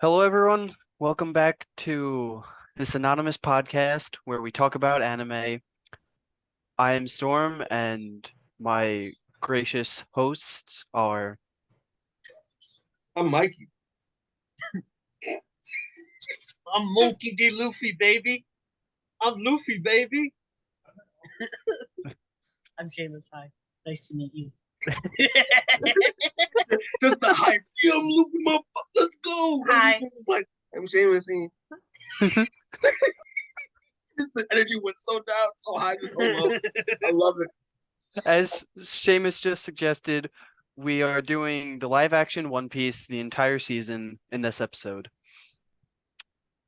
Hello, everyone. Welcome back to this anonymous podcast where we talk about anime. I am Storm, and my gracious hosts are. I'm Mikey. I'm Monkey D. Luffy, baby. I'm Luffy, baby. I'm Seamus. Hi. Nice to meet you. Just the hype. Yeah, I'm looking my let's go. Hi. It's like I'm Seamus. The energy went so down, so high, so low. I love it. As Seamus just suggested, we are doing the live action One Piece the entire season in this episode.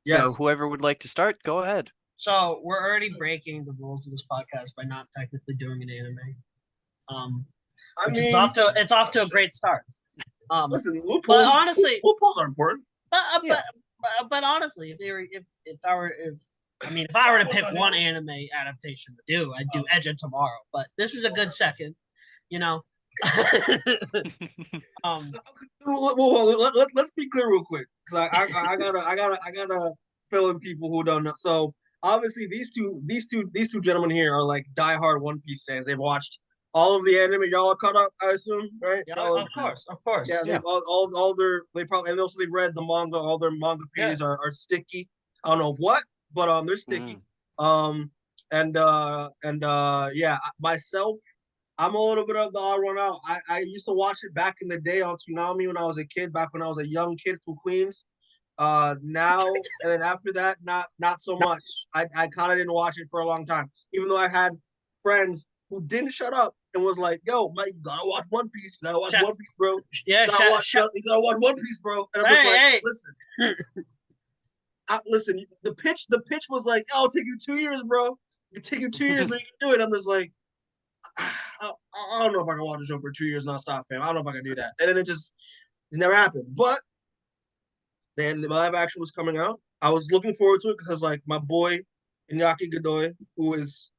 Yes. So, whoever would like to start, go ahead. So we're already breaking the rules of this podcast by not technically doing an anime. It's off to a great start. Listen, loopholes. But honestly, loopholes are important. But honestly, if I were to pick one anime adaptation to do, I'd do Edge of Tomorrow. But this is a good second, you know. Let's be clear real quick, because I gotta fill in people who don't know. So obviously these two gentlemen here are like diehard One Piece fans. They've watched all of the anime. Y'all are caught up, I assume, right? Yeah, of course. Yeah, they've all their they probably, and also they read the manga. All their manga pages are sticky. I don't know what, but they're sticky. Yeah, myself, I'm a little bit of the odd one out. I used to watch it back in the day on Toonami when I was a kid, back when I was a young kid from Queens. Now and then after that, not so much. I kind of didn't watch it for a long time, even though I had friends who didn't shut up and was like, "Yo, Mike, you gotta watch One Piece. You gotta watch One Piece, bro. Yeah, you gotta watch One Piece, bro." And I'm just listen, listen. The pitch was like, "Oh, it'll take you 2 years, bro. It take you 2 years, but you can do it." I'm just like, I don't know if I can watch the show for 2 years nonstop, fam. I don't know if I can do that. And then it never happened. But then the live action was coming out. I was looking forward to it because like my boy Iñaki Godoy, who is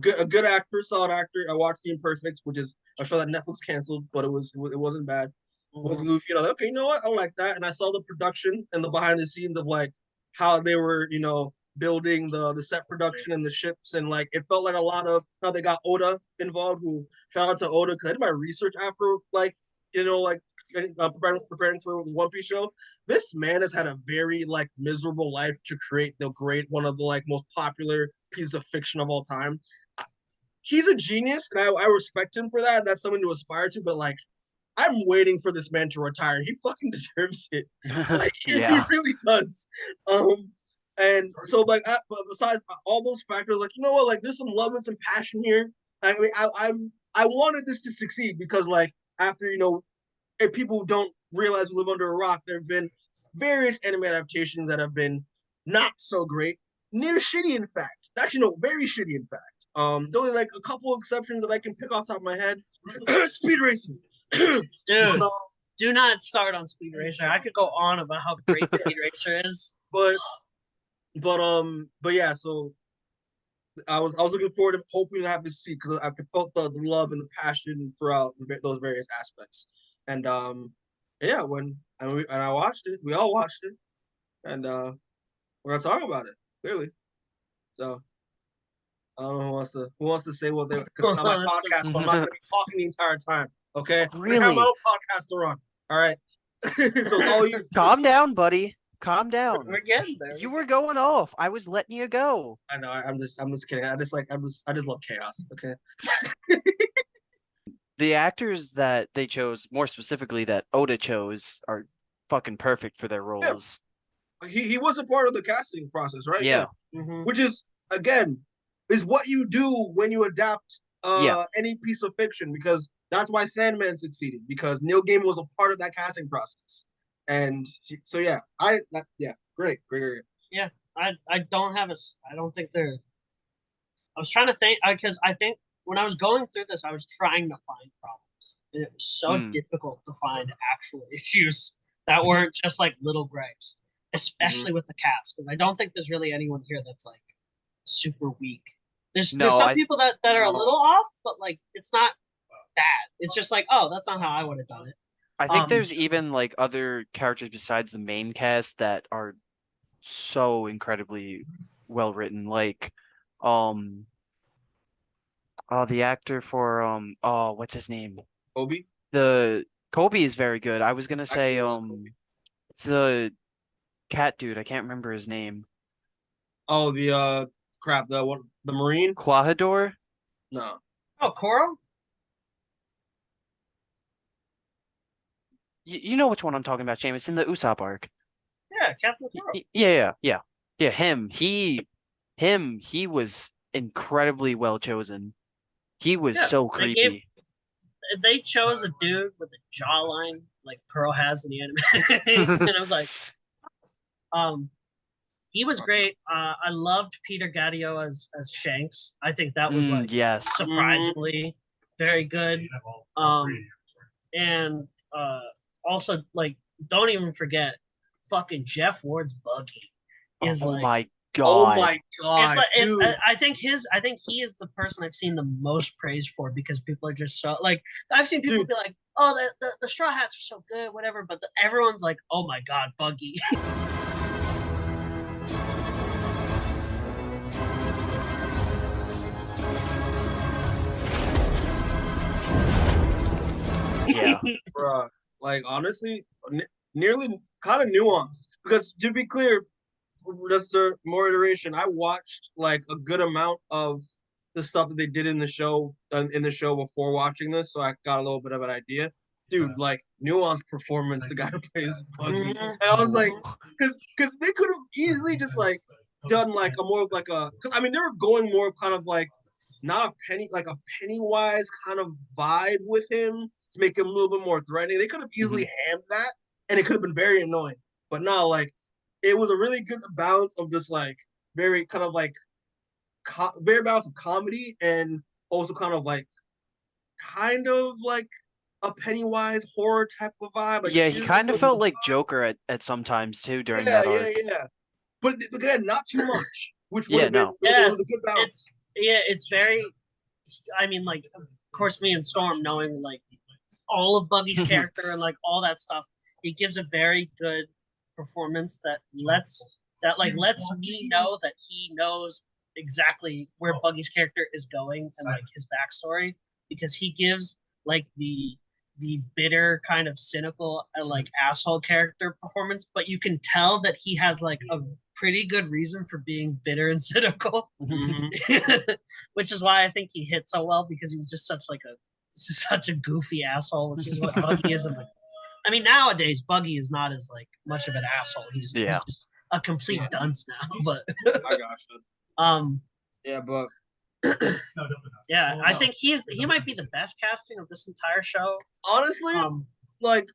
a good actor, solid actor. I watched The Imperfects, which is a show that Netflix canceled, but it wasn't bad. It was Luffy. Like, okay, you know what? I like that. And I saw the production and the behind the scenes of like how they were, building the set production and the ships, and like it felt like a lot of how they got Oda involved. Who shout out to Oda, because I did my research after preparing for the One Piece show. This man has had a very like miserable life to create one of the like most popular pieces of fiction of all time. He's a genius, and I respect him for that. That's something to aspire to. But like, I'm waiting for this man to retire. He fucking deserves it. Like, he really does. And so like, besides all those factors, like, you know what, like, there's some love and some passion here. I mean, I wanted this to succeed because like after if people don't realize we live under a rock, there have been various anime adaptations that have been not so great, near shitty in fact. Actually, no, very shitty in fact. There's only like a couple exceptions that I can pick off the top of my head. Speed Racer. Dude, do not start on Speed Racer. I could go on about how great Speed Racer is. But yeah, so I was looking forward to hoping to have this see, because I felt the love and the passion throughout those various aspects. And yeah, I watched it, we all watched it, and we're gonna talk about it clearly. So I don't know who wants to say what they, because it's not my podcast, so I'm not gonna be talking the entire time. Okay, Really? I have my own podcast to run. All right. So all you calm down, buddy. Calm down. We're getting there. You were going off. I was letting you go. I know. I'm just kidding. I just love chaos. Okay. The actors that they chose, more specifically that Oda chose, are fucking perfect for their roles. Yeah. He was a part of the casting process, right? Yeah. Mm-hmm. Which is, again, is what you do when you adapt any piece of fiction, because that's why Sandman succeeded, because Neil Gaiman was a part of that casting process. And so yeah, great. Yeah, I don't think they're. I was trying to think, because I think when I was going through this, I was trying to find problems, and it was so difficult to find actual issues that weren't just like little gripes, especially with the cast, because I don't think there's really anyone here that's like super weak. There's some people that are a little off, but like it's not bad. It's just like, oh, that's not how I would have done it. I think there's even like other characters besides the main cast that are so incredibly well written. Like, the actor for what's his name? Kobe. The Kobe is very good. I was gonna I say really like Kobe. it's the cat dude. I can't remember his name. Oh, the crap, the Marine? Quahador? No. Oh, Koro? You know which one I'm talking about, James. In the Usopp arc. Yeah, Captain Koro. Yeah. He was incredibly well chosen. He was so creepy. They chose a dude with a jawline like Pearl has in the anime, and I was like, he was great. I loved Peter Gadio as Shanks. I think that was like yes, surprisingly very good. And also like don't even forget fucking Jeff Ward's Buggy is my Oh god. my god. I think he is the person I've seen the most praised for because people are just so like I've seen people be like, oh the Straw Hats are so good, whatever, but everyone's like, oh my god, Buggy. Yeah. Bruh, like honestly, nearly kind of nuanced. Because to be clear, just more iteration, I watched like a good amount of the stuff that they did in the show before watching this, so I got a little bit of an idea. Dude, like nuanced performance, the guy who plays Buggy. And I was like, because they could have easily just like done like a more of like a because I mean they were going more kind of like not a Pennywise kind of vibe with him to make him a little bit more threatening. They could have easily hammed that, and it could have been very annoying. But no, like it was a really good balance of just like very kind of like very balance of comedy and also kind of like a Pennywise horror type of vibe. Like, yeah, he kind of felt like Joker at some times too during that arc. Yeah. But again, not too much, which would have been it was a good balance. It's very. I mean, like, of course, me and Storm knowing like all of Buggy's character and like all that stuff, it gives a very good performance that lets me know that he knows exactly where Buggy's character is going and like his backstory because he gives like the bitter kind of cynical and like asshole character performance, but you can tell that he has like a pretty good reason for being bitter and cynical, which is why I think he hit so well because he was just such a goofy asshole, which is what Buggy is. I mean, nowadays Buggy is not as like much of an asshole. He's just a complete dunce now. But I gotcha. Yeah, but yeah, I think he might be the best casting of this entire show. Honestly, like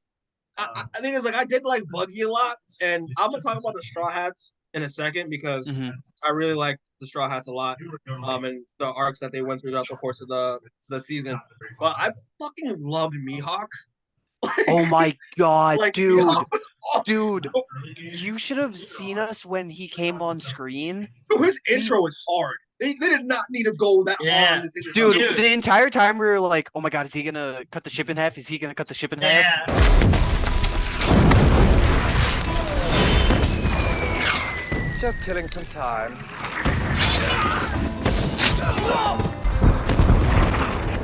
I think it's like I did like Buggy a lot, and I'm gonna talk about the Straw Hats in a second because I really like the Straw Hats a lot. And the arcs that they went through throughout the course of the season. But I fucking loved Mihawk. Oh my god, like, dude. awesome. Dude, you should have seen us when he came on screen. His intro was hard. They did not need to go that hard. Dude, the entire time we were like, oh my god, is he going to cut the ship in half? Is he going to cut the ship in half? Just killing some time.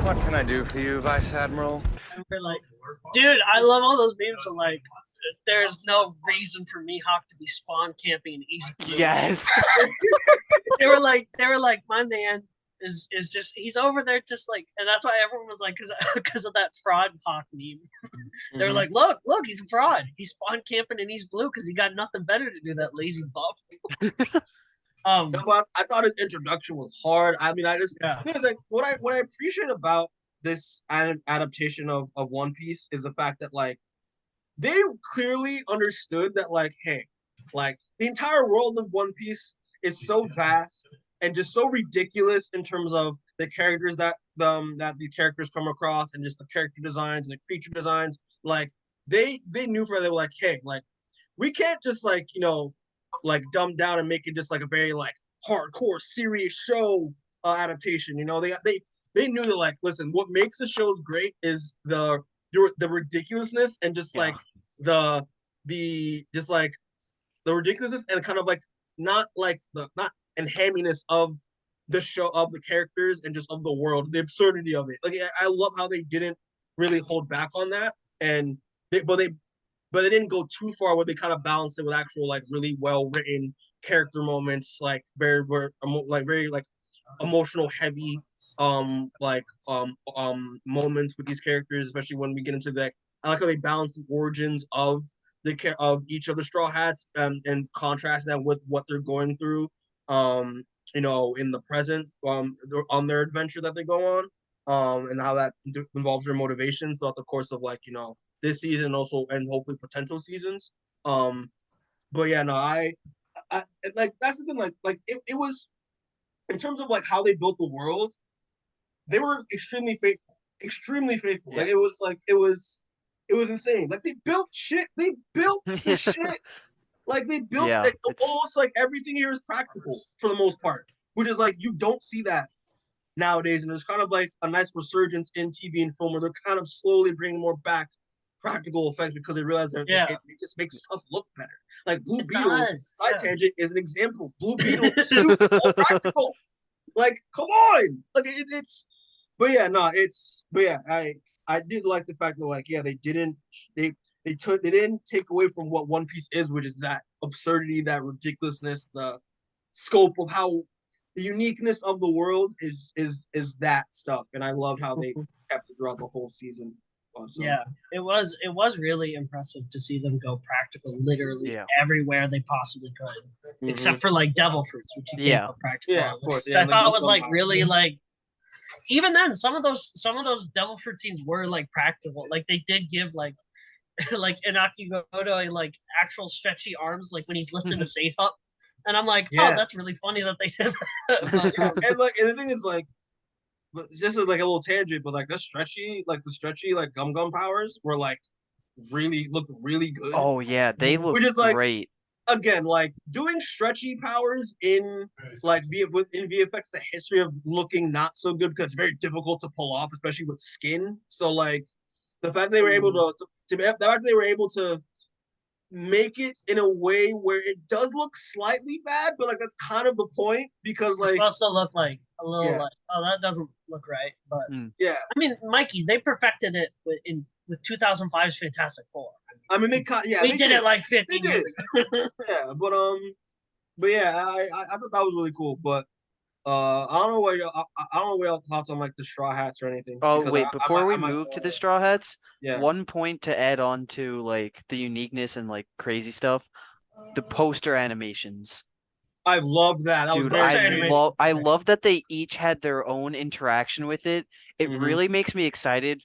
What can I do for you, Vice Admiral? Like, dude, I love all those memes of like, there's no reason for Mihawk to be spawn camping in East Blue. Yes. they were like, my man is just he's over there just like, and that's why everyone was like, because of that fraud Hawk meme. They were like, look, he's a fraud. He's spawn camping in East Blue because he got nothing better to do. That lazy bum. But I thought his introduction was hard. I mean, it's like what I appreciate about this adaptation of One Piece is the fact that like they clearly understood that like, hey, like the entire world of One Piece is so vast and just so ridiculous in terms of the characters that the characters come across and just the character designs and the creature designs. Like they knew they were like, hey, like we can't just like like dumb down and make it just like a very like hardcore serious show adaptation. They knew that like, listen, what makes the shows great is the the ridiculousness and just like the just like the ridiculousness and kind of like not and hamminess of the show, of the characters and just of the world, the absurdity of it. Like I love how they didn't really hold back on that, and but they didn't go too far where they kind of balanced it with actual like really well written character moments, like very emotional heavy moments with these characters, especially when we get into that. I like how they balance the origins of each of the Straw Hats and contrast that with what they're going through in the present on their adventure that they go on, and how that involves their motivations throughout the course of this season also, and hopefully potential seasons. But yeah, no, I like that's the thing. It was, in terms of like how they built the world, they were extremely faithful. Yeah. Like it was insane. Like they built shit. They built the ships. Like they built almost like everything here is practical for the most part, which is like you don't see that nowadays, and there's kind of like a nice resurgence in TV and film where they're kind of slowly bringing more back practical effects because they realize that it just makes stuff look better. Like Blue Beetle, side tangent, is an example. Blue Beetle suit is all practical. Like, come on! Like it's, but yeah, no, it's, but yeah, I did like the fact that they didn't take away from what One Piece is, which is that absurdity, that ridiculousness, the scope of how the uniqueness of the world is that stuff, and I loved how they kept it throughout the whole season. Also. Yeah, it was really impressive to see them go practical literally everywhere they possibly could, except for like devil fruits, which you can't go practical. Yeah, of course. Yeah, I thought it was like really like. Even then, some of those devil fruit scenes were like practical. Like they did give like Inaki Godoy like actual stretchy arms, like when he's lifting the safe up, and I'm like, oh, that's really funny that they did that. And the thing is like. But this is like a little tangent, but like the stretchy Gum Gum powers were like looked really good. Oh yeah, they look great. Again, like doing stretchy powers in VFX, the history of looking not so good because it's very difficult to pull off, especially with skin. So like the fact they were able to make it in a way where it does look slightly bad, but like that's kind of the point, because like it's supposed to look like a little like, oh, that doesn't look right, but yeah. I mean, Mikey, they perfected it with 2005's Fantastic Four. I mean, they did it like 50 years ago. Yeah, but yeah, I thought that was really cool, but I don't know what y'all thoughts on like the Straw Hats or anything. Oh wait, before we move to the Straw Hats, yeah. One point to add on to like the uniqueness and like crazy stuff, the poster animations. I love that. Dude, I love that they each had their own interaction with it. It really makes me excited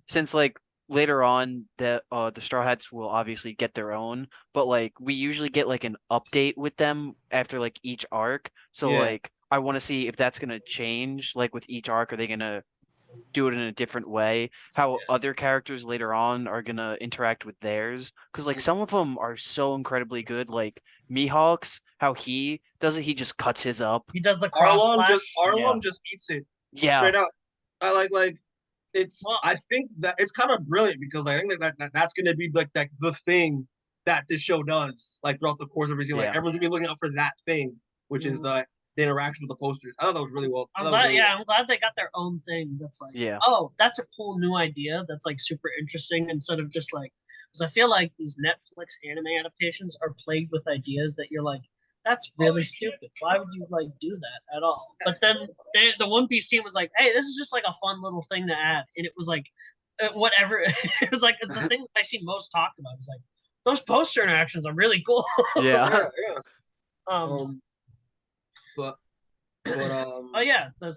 since like later on the Straw Hats will obviously get their own, but like we usually get like an update with them after like each arc. So like I want to see if that's gonna change. Like with each arc, are they gonna do it in a different way? How other characters later on are gonna interact with theirs? Because like some of them are so incredibly good. Like Mihawk's, how he does it, he just cuts his up. He does the cross slash. Arlong just eats it. Yeah, straight up. I like. It's. Well, I think that it's kind of brilliant because I think that's gonna be like the thing that this show does. Like throughout the course of everything, like everyone's gonna be looking out for that thing, which is the interaction with the posters. I thought that was really well. I'm glad they got their own thing. That's like, oh, that's a cool new idea. That's like super interesting instead of just like, because I feel like these Netflix anime adaptations are plagued with ideas that you're like, that's really stupid. Why would you like do that at all? But then the One Piece team was like, hey, this is just like a fun little thing to add, and it was like, whatever. It was like the thing I see most talked about is like those poster interactions are really cool. Yeah. But oh yeah, the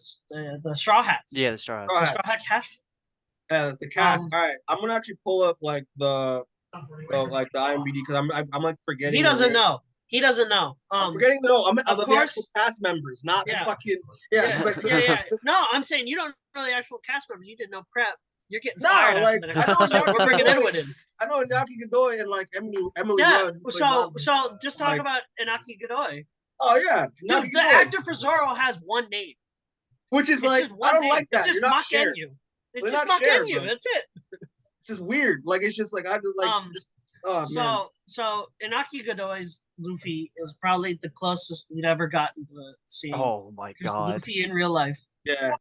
Straw Hats. Yeah, the Straw Hats. Straw Hat cast. The cast. All right, I'm gonna actually pull up like the IMDb because I'm like forgetting. He doesn't know. I'm forgetting the actual cast members, not the fucking yeah. No, I'm saying you don't know the actual cast members. You didn't know Prep. You're getting fired. Like we're bringing Edwin in. I know Inaki Godoy and like Emily. Yeah. So just talk about Inaki Godoy. Oh yeah, dude, the actor for Zoro has one name, which is like I don't like that. It's just Makenyu. It's just Makenyu. That's it. just weird. Like it's just like I just like just oh man. So Inaki Godoy's Luffy is probably the closest we'd ever gotten to seeing. Oh my god, Luffy in real life. Yeah.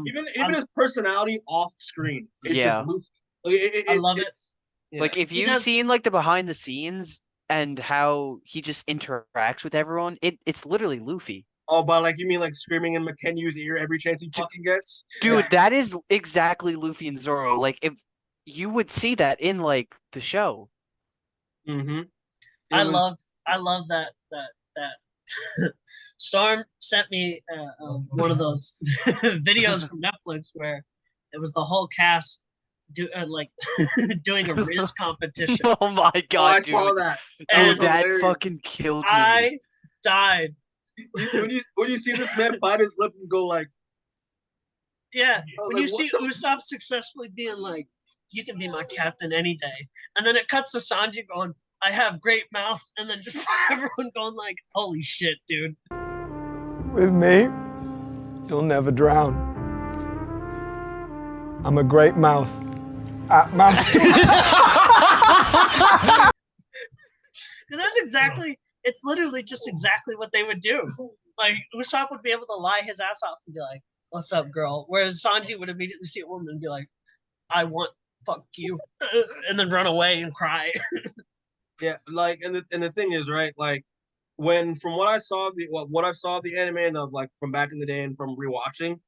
Even his personality off screen. It's just Luffy. I love it. Yeah. Like if you've seen like the behind the scenes and how he just interacts with everyone, it's literally Luffy. Oh, but like you mean like screaming in McKenyu's ear every chance he fucking gets? Dude, that is exactly Luffy and Zoro. Like if you would see that in like the show. Mm-hmm. I love that Storm sent me one of those videos from Netflix where it was the whole cast doing a Riz competition. Oh my god! I saw that. Dude, that fucking killed me. I died. When you see this man bite his lip and go like, yeah. When you see Usopp successfully being like, "You can be my captain any day," and then it cuts to Sanji going, "I have great mouth," and then just everyone going like, "Holy shit, dude!" With me, you'll never drown. I'm a great mouth. That's exactly. It's literally just exactly what they would do. Like Usopp would be able to lie his ass off and be like, "What's up, girl?" Whereas Sanji would immediately see a woman and be like, "I want fuck you," and then run away and cry. Yeah, like and the thing is, right, like from what I saw what I saw the anime and of like from back in the day and from rewatching,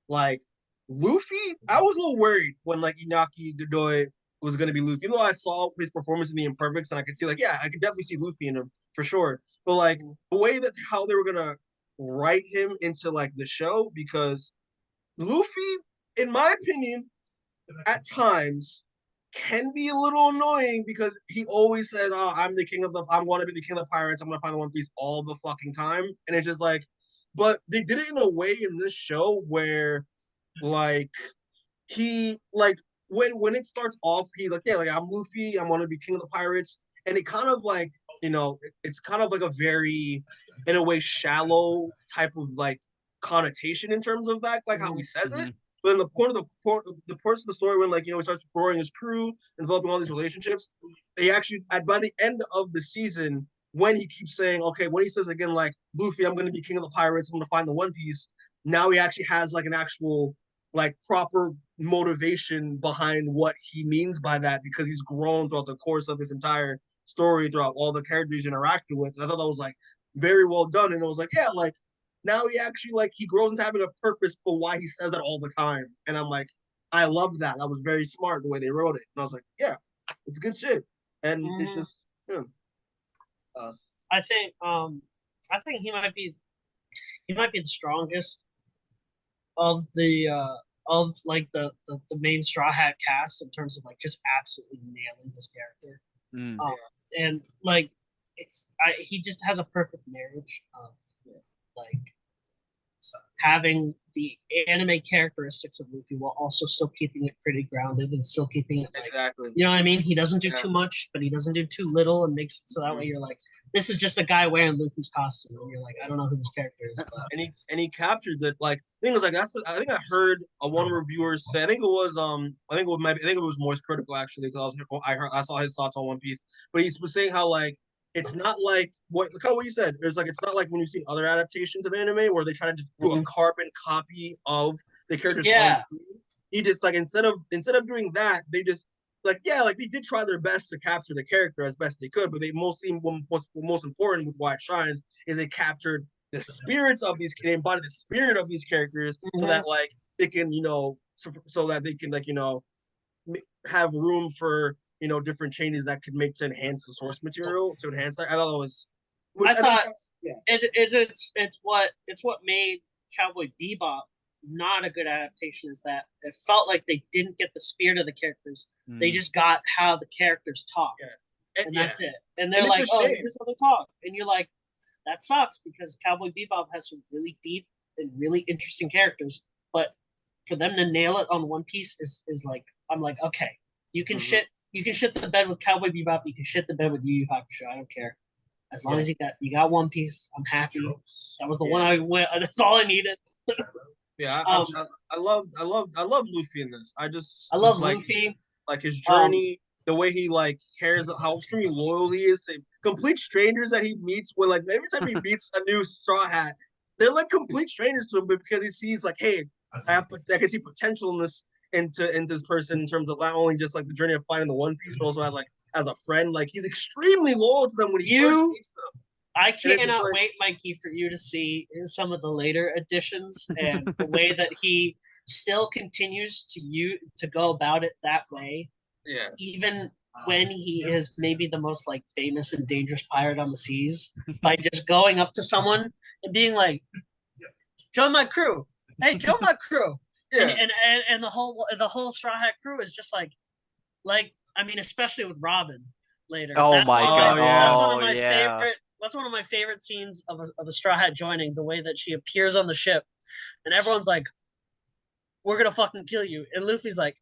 like Luffy, I was a little worried when like Inaki Godoy was gonna be Luffy. Even though I saw his performance in the Imperfects and I could see like, yeah, I could definitely see Luffy in him for sure. But like the way that how they were gonna write him into like the show, because Luffy, in my opinion, at times can be a little annoying because he always says, "Oh, I want to be the king of the pirates. I'm gonna find the One Piece all the fucking time," and it's just like, but they did it in a way in this show where, like, he like when it starts off, he's like, "Yeah, like I'm Luffy. I want to be king of the pirates," and it kind of like it's kind of like a very, in a way, shallow type of like connotation in terms of that, like how he says it. But in the point of the parts of the story when like he starts growing his crew and developing all these relationships, he actually by the end of the season, when he keeps saying, okay, when he says again like Luffy, I'm gonna be king of the pirates, I'm gonna find the One Piece, now he actually has like an actual like proper motivation behind what he means by that, because he's grown throughout the course of his entire story, throughout all the characters he interacted with. And I thought that was like very well done. And it was like, yeah, like now he actually like he grows into having a purpose for why he says that all the time. And I'm like, I love that. That was very smart the way they wrote it. And I was like, yeah, it's good shit. And it's just I think he might be the strongest of the main Straw Hat cast in terms of like just absolutely nailing his character. And like he just has a perfect marriage of like having the anime characteristics of Luffy while also still keeping it pretty grounded and still keeping it like, exactly. You know what I mean? He doesn't do too much, but he doesn't do too little, and makes it so that way you're like, this is just a guy wearing Luffy's costume, and you're like, I don't know who this character is. But... And he captured that. Like the thing was like I think I heard one reviewer say, I think it was Moist Critical actually, because I saw his thoughts on One Piece, but he was saying how like it's not like kind of what you said. It's like it's not like when you've seen other adaptations of anime where they try to just do a carbon copy of the characters on screen. He just like instead of doing that, they just like they did try their best to capture the character as best they could, but they most important, with why it shines, is they captured the spirits of these. They embodied the spirit of these characters, so that like they can so that they can like have room for different changes that could make to enhance the source material, to enhance that. I thought it was. It's what made Cowboy Bebop not a good adaptation, is that it felt like they didn't get the spirit of the characters. They just got how the characters talk, and that's it. And they're like, "Oh, here's how they talk," and you're like, "That sucks," because Cowboy Bebop has some really deep and really interesting characters. But for them to nail it on One Piece is like, I'm like, okay, you can shit the bed with Cowboy Bebop, you can shit the bed with Yu Yu Hakusho. I don't care. As long as you got One Piece, I'm happy. That was the one I went. That's all I needed. I love Luffy in this. I love Luffy. like his journey, the way he like cares, how extremely loyal he is to complete strangers that he meets. When like every time he meets a new Straw Hat, they're like complete strangers to him, but because he sees like, hey, I can see potential in this into this person in terms of not only just like the journey of finding the One Piece, but also as a friend. Like he's extremely loyal to them when he first meets them. I cannot wait, Mikey, for you to see some of the later editions and the way that he still continues to go about it that way. Yeah. Even when he is maybe the most like famous and dangerous pirate on the seas, by just going up to someone and being like, "Join my crew! Hey, join my crew!" Yeah. And the whole Straw Hat crew is just like I mean, especially with Robin later. Oh That's my god! That's one of Oh my yeah. favorite. That's one of my favorite scenes of a Straw Hat joining, the way that she appears on the ship, and everyone's like, "We're gonna fucking kill you," and Luffy's like,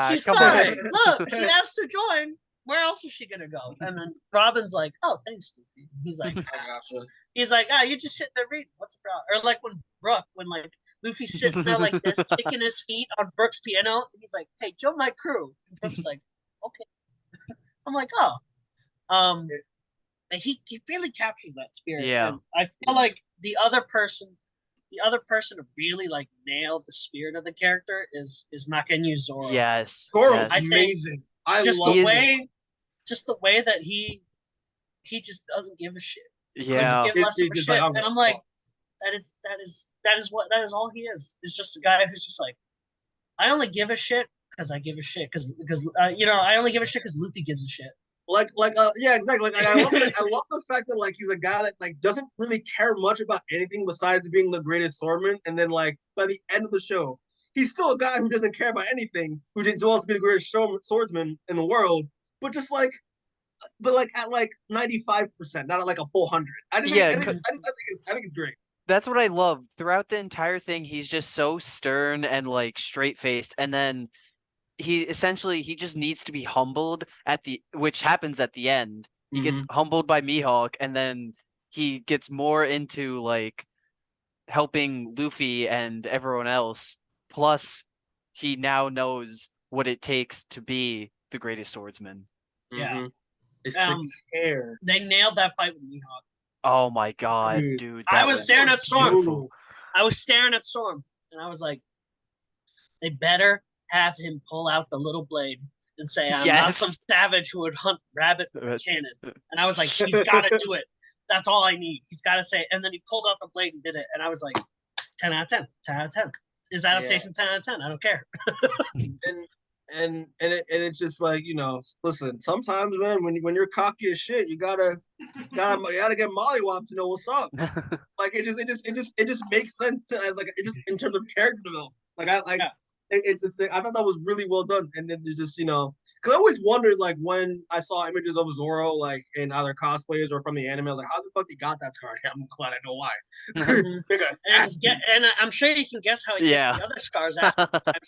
she's come fine. on." Look, she asked to join. Where else is she gonna go? And then Robin's like, "Oh, thanks, Luffy." He's like, he's like, "Ah, you're just sitting there reading. What's the problem?" Or like when like Luffy's sitting there like this, kicking his feet on Brook's piano. And he's like, "Hey, join my crew." And Brook's like, "Okay." I'm like, "Oh." He really captures that spirit. Yeah. And I feel like the other person who really like nailed the spirit of the character is Makenyu Zoro. Yes. Zoro's Yes. amazing. I just love the way that he just doesn't give a shit. Yeah. Give less of a just shit. like, and I'm like, that is all he is. It's just a guy who's just like, I only give a shit because I give a shit because I only give a shit because Luffy gives a shit. Yeah, exactly. Like I love the fact that like he's a guy that like doesn't really care much about anything besides being the greatest swordman, and then like by the end of the show, he's still a guy who doesn't care about anything, who just wants to be the greatest swordsman in the world, but just like, at like 95%, not at like a full 100. I think it's great. That's what I love. Throughout the entire thing, he's just so stern and like straight faced, and then he just needs to be humbled which happens at the end. He gets humbled by Mihawk, and then he gets more into like helping Luffy and everyone else. Plus, he now knows what it takes to be the greatest swordsman. Yeah. It's the care. They nailed that fight with Mihawk. Oh my god, dude. I was staring at Storm. I was staring at Storm, and I was like, they better have him pull out the little blade and say, "I'm not some savage who would hunt rabbit with cannon." And I was like, he's got to do it. That's all I need. He's got to say it. And then he pulled out the blade and did it. And I was like, 10 out of 10. 10 out of 10. His adaptation 10 out of 10. I don't care. and it's just like, listen, sometimes, man, when you're cocky as shit, you gotta get mollywopped to know what's up. Like it just makes sense in terms of character development. I thought that was really well done. And then just, because I always wondered, like, when I saw images of Zoro, like, in either cosplays or from the anime, I was like, how the fuck he got that scar? I'm glad I know why. And I'm sure you can guess how he gets the other scars after the time.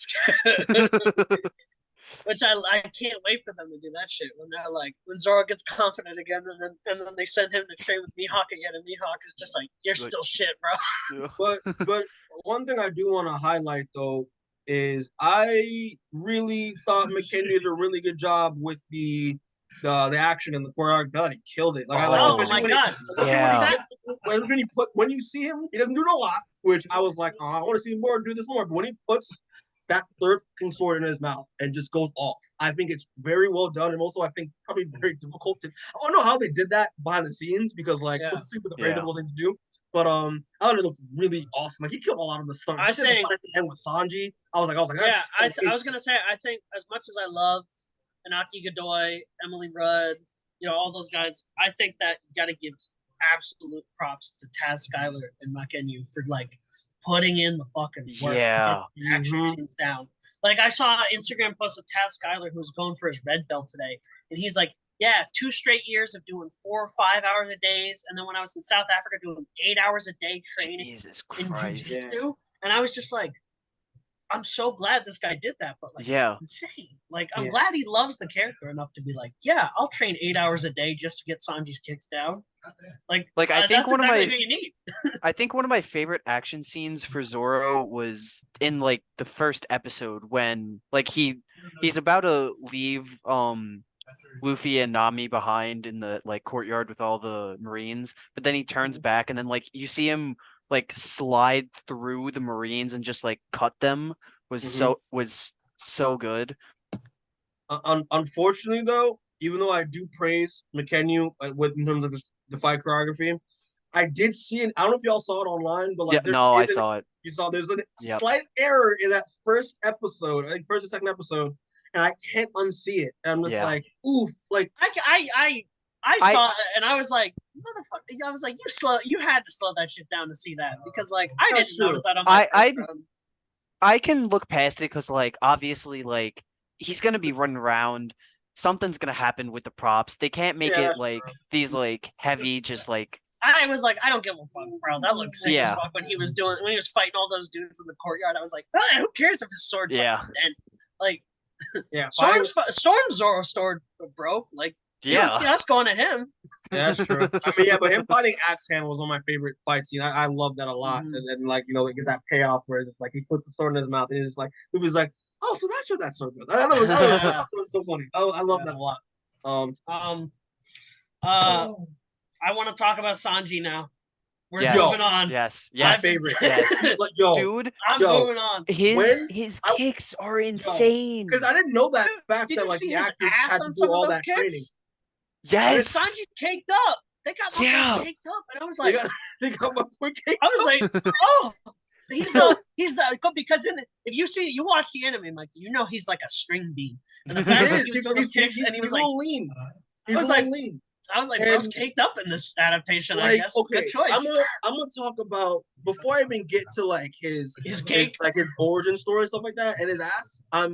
Which I can't wait for them to do that shit when they're like, when Zoro gets confident again, and then they send him to train with Mihawk again, and Mihawk is just like, you're still shit, bro. But one thing I do want to highlight though is I really thought McKinney did a really good job with the action and the choreography. I thought he killed it. Like, oh my god! When you see him, he doesn't do it a lot, which I was like, I want to see him do this more. But when he puts that third sword in his mouth and just goes off, I think it's very well done, and also I think probably very difficult to. I don't know how they did that behind the scenes because it seems like a very difficult thing to do. But I thought it looked really awesome. Like he killed a lot of the stuff. I think at the end with Sanji, I was like, that's I was gonna say, I think as much as I love Inaki Godoy, Emily Rudd, all those guys, I think that you got to give absolute props to Taz Skylar and Makenyu for like putting in the fucking work to get the action scenes down. Like I saw an Instagram post of Taz Skylar who's going for his red belt today, and he's like, 2 straight years of doing 4 or 5 hours a day, and then when I was in South Africa doing 8 hours a day training in jiu-jitsu, and I was just like, I'm so glad this guy did that, but like, it's insane. Like, I'm glad he loves the character enough to be like, I'll train 8 hours a day just to get Sanji's kicks down. Like I think one of my who you need. I think one of my favorite action scenes for Zoro was in like the first episode when like he he's about to leave Luffy and Nami behind in the like courtyard with all the Marines, but then he turns back and then like you see him like slide through the Marines and just like cut them was so good. Unfortunately, though, even though I do praise McKenna with in terms of the fight choreography, I did see it. I don't know if y'all saw it online, but like, no, I saw it. You saw there's a slight error in that first episode, I think first or second episode, and I can't unsee it. And I'm just like, oof, like I saw it and I was like, motherfucker! I was like, you had to slow that shit down to see that because like I didn't notice that on my I can look past it because like obviously like he's gonna be running around. Something's gonna happen with the props. They can't make it like these like heavy, just like. I was like, I don't give a fuck, bro. That looked sick as fuck when he was fighting all those dudes in the courtyard. I was like, who cares if his sword? And like, Storm's Zoro sword broke. Like, you don't see us going at him. Yeah, that's true. I mean, but him fighting Axe Hand was one of my favorite fight scenes. I love that a lot. And then like they get that payoff where it's like he put the sword in his mouth and it's like it was like, oh, so that's what that sword does. I thought that was so funny. Oh, I love that a lot. I want to talk about Sanji now. We're moving on. Yes. My favorite. Like, dude, I'm moving on. His kicks are insane. Because I didn't know that fact that like the actors had to do all that training. Yes. Sanji's caked up. They got my boy caked up, and I was like, they got my boy caked up. I was like, oh, he's the because if you watch the anime, like he's like a string beam, and the fact that he was doing those kicks and he was like lean. I was like, bro's caked up in this adaptation. Like, I guess. Okay, good choice. I'm gonna talk about before I even get to like his cake, like his origin story and stuff like that, and his ass. I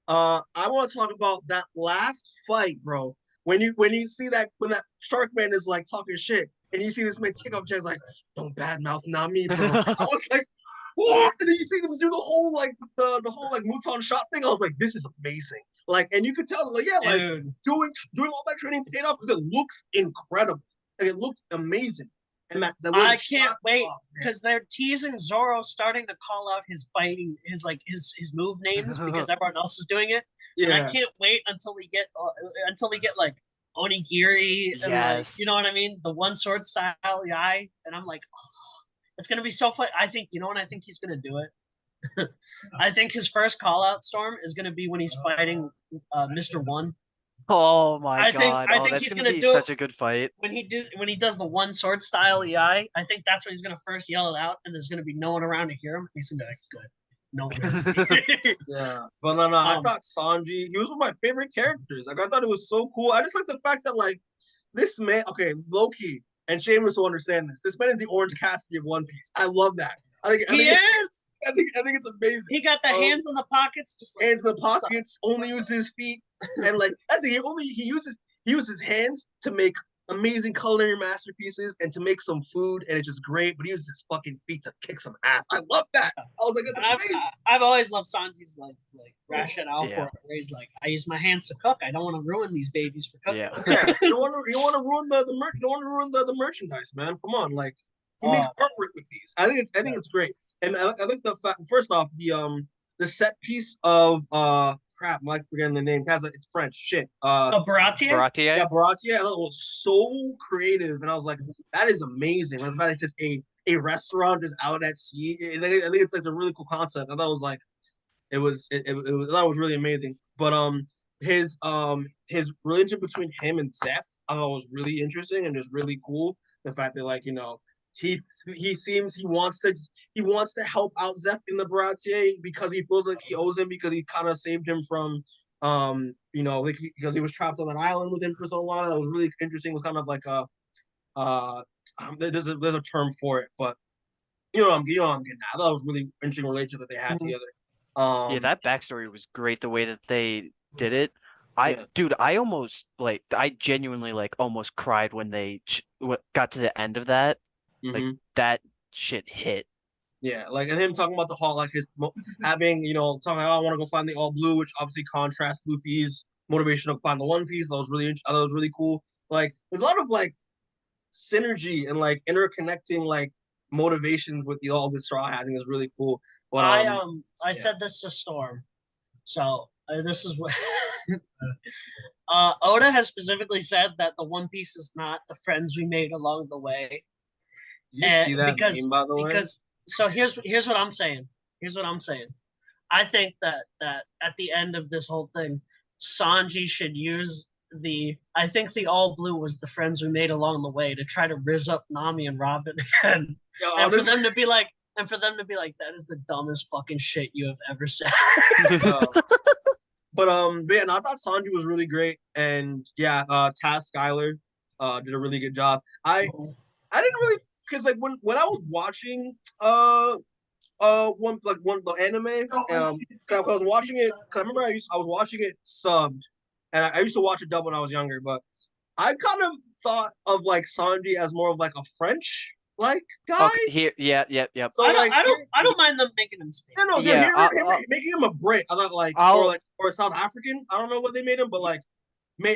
want to talk about that last fight, bro. When you see that when that shark man is like talking shit, and you see this man take off chest like, don't badmouth Nami, bro. I was like, what? And then you see them do the whole like the whole like Mouton shot thing. I was like, this is amazing. Like, and you could tell, like, like doing all that training paid off because it looks incredible. Like, it looks amazing. And I can't wait because they're teasing Zoro starting to call out his fighting, his move names because everyone else is doing it. Yeah, and I can't wait until we get like Onigiri. And like, you know what I mean? The one sword style guy, and I'm like, oh, it's gonna be so fun. I think I think he's gonna do it. I think his first call out Storm is going to be when he's fighting Mr. One. Oh my god! I think he's going to do such a good fight when he does the one sword style EI. I think that's when he's going to first yell it out, and there's going to be no one around to hear him. He's going to be like, good. Yeah, but no, I thought Sanji. He was one of my favorite characters. Like I thought it was so cool. I just like the fact that like this man. Okay, low key, and Shameless will understand this. This man is the Orange Cassidy of One Piece. I love that. I think it's amazing. He got the hands in the pockets, just like, hands in the pockets. Only uses his feet, and like that's the he uses his hands to make amazing culinary masterpieces and to make some food, and it's just great. But he uses his fucking feet to kick some ass. I love that. I was like, that's amazing. I've always loved Sanji's like rationale for it. Where he's like, I use my hands to cook. I don't want to ruin these babies for cooking. You don't want to ruin the merchandise, man. Come on, like he makes artwork with these. I think it's great. And I think first off, the set piece of crap, I'm like forgetting the name. It's French. Shit. Baratier? Baratier? Yeah, Baratier. I thought it was so creative, and I was like, that is amazing. Like that is just a restaurant just out at sea. I think it's like a really cool concept. I thought it was like it was I thought it was really amazing. But his relationship between him and Zeph, I thought was really interesting and just really cool. The fact that like he seems he wants to help out Zeph in the Baratier because he feels like he owes him because he kind of saved him from because he was trapped on an island with him for so long. That was really interesting. It was kind of like there's a term for it, but I'm getting at. I thought it was really interesting relationship that they had together. That backstory was great. The way that they did it. I genuinely almost cried when they got to the end of that. Like that shit hit. Yeah, like and him talking about the Hawk, like his having talking I want to go find the All Blue, which obviously contrasts Luffy's motivation to find the One Piece. That was really really cool. Like there's a lot of like synergy and like interconnecting like motivations with all this Straw Hat. I think is really cool. But I said this to Storm. So this is what Oda has specifically said that the One Piece is not the friends we made along the way. You see that meme, by the way? Because so here's what I'm saying. Here's what I'm saying. I think that at the end of this whole thing, Sanji should use I think the All Blue was the friends we made along the way to try to rizz up Nami and Robin again. Yo, and for them to be like, that is the dumbest fucking shit you have ever said. But yeah, no, I thought Sanji was really great, and yeah, Taz Skylar did a really good job. I didn't really, because like when I was watching the anime, I was watching it. Cause I remember I was watching it subbed, and I used to watch it dub when I was younger. But I kind of thought of like Sanji as more of like a French like guy. Okay, yeah. So I don't mind them making him speak. No, making him a Brit. I thought or a South African. I don't know what they made him, but I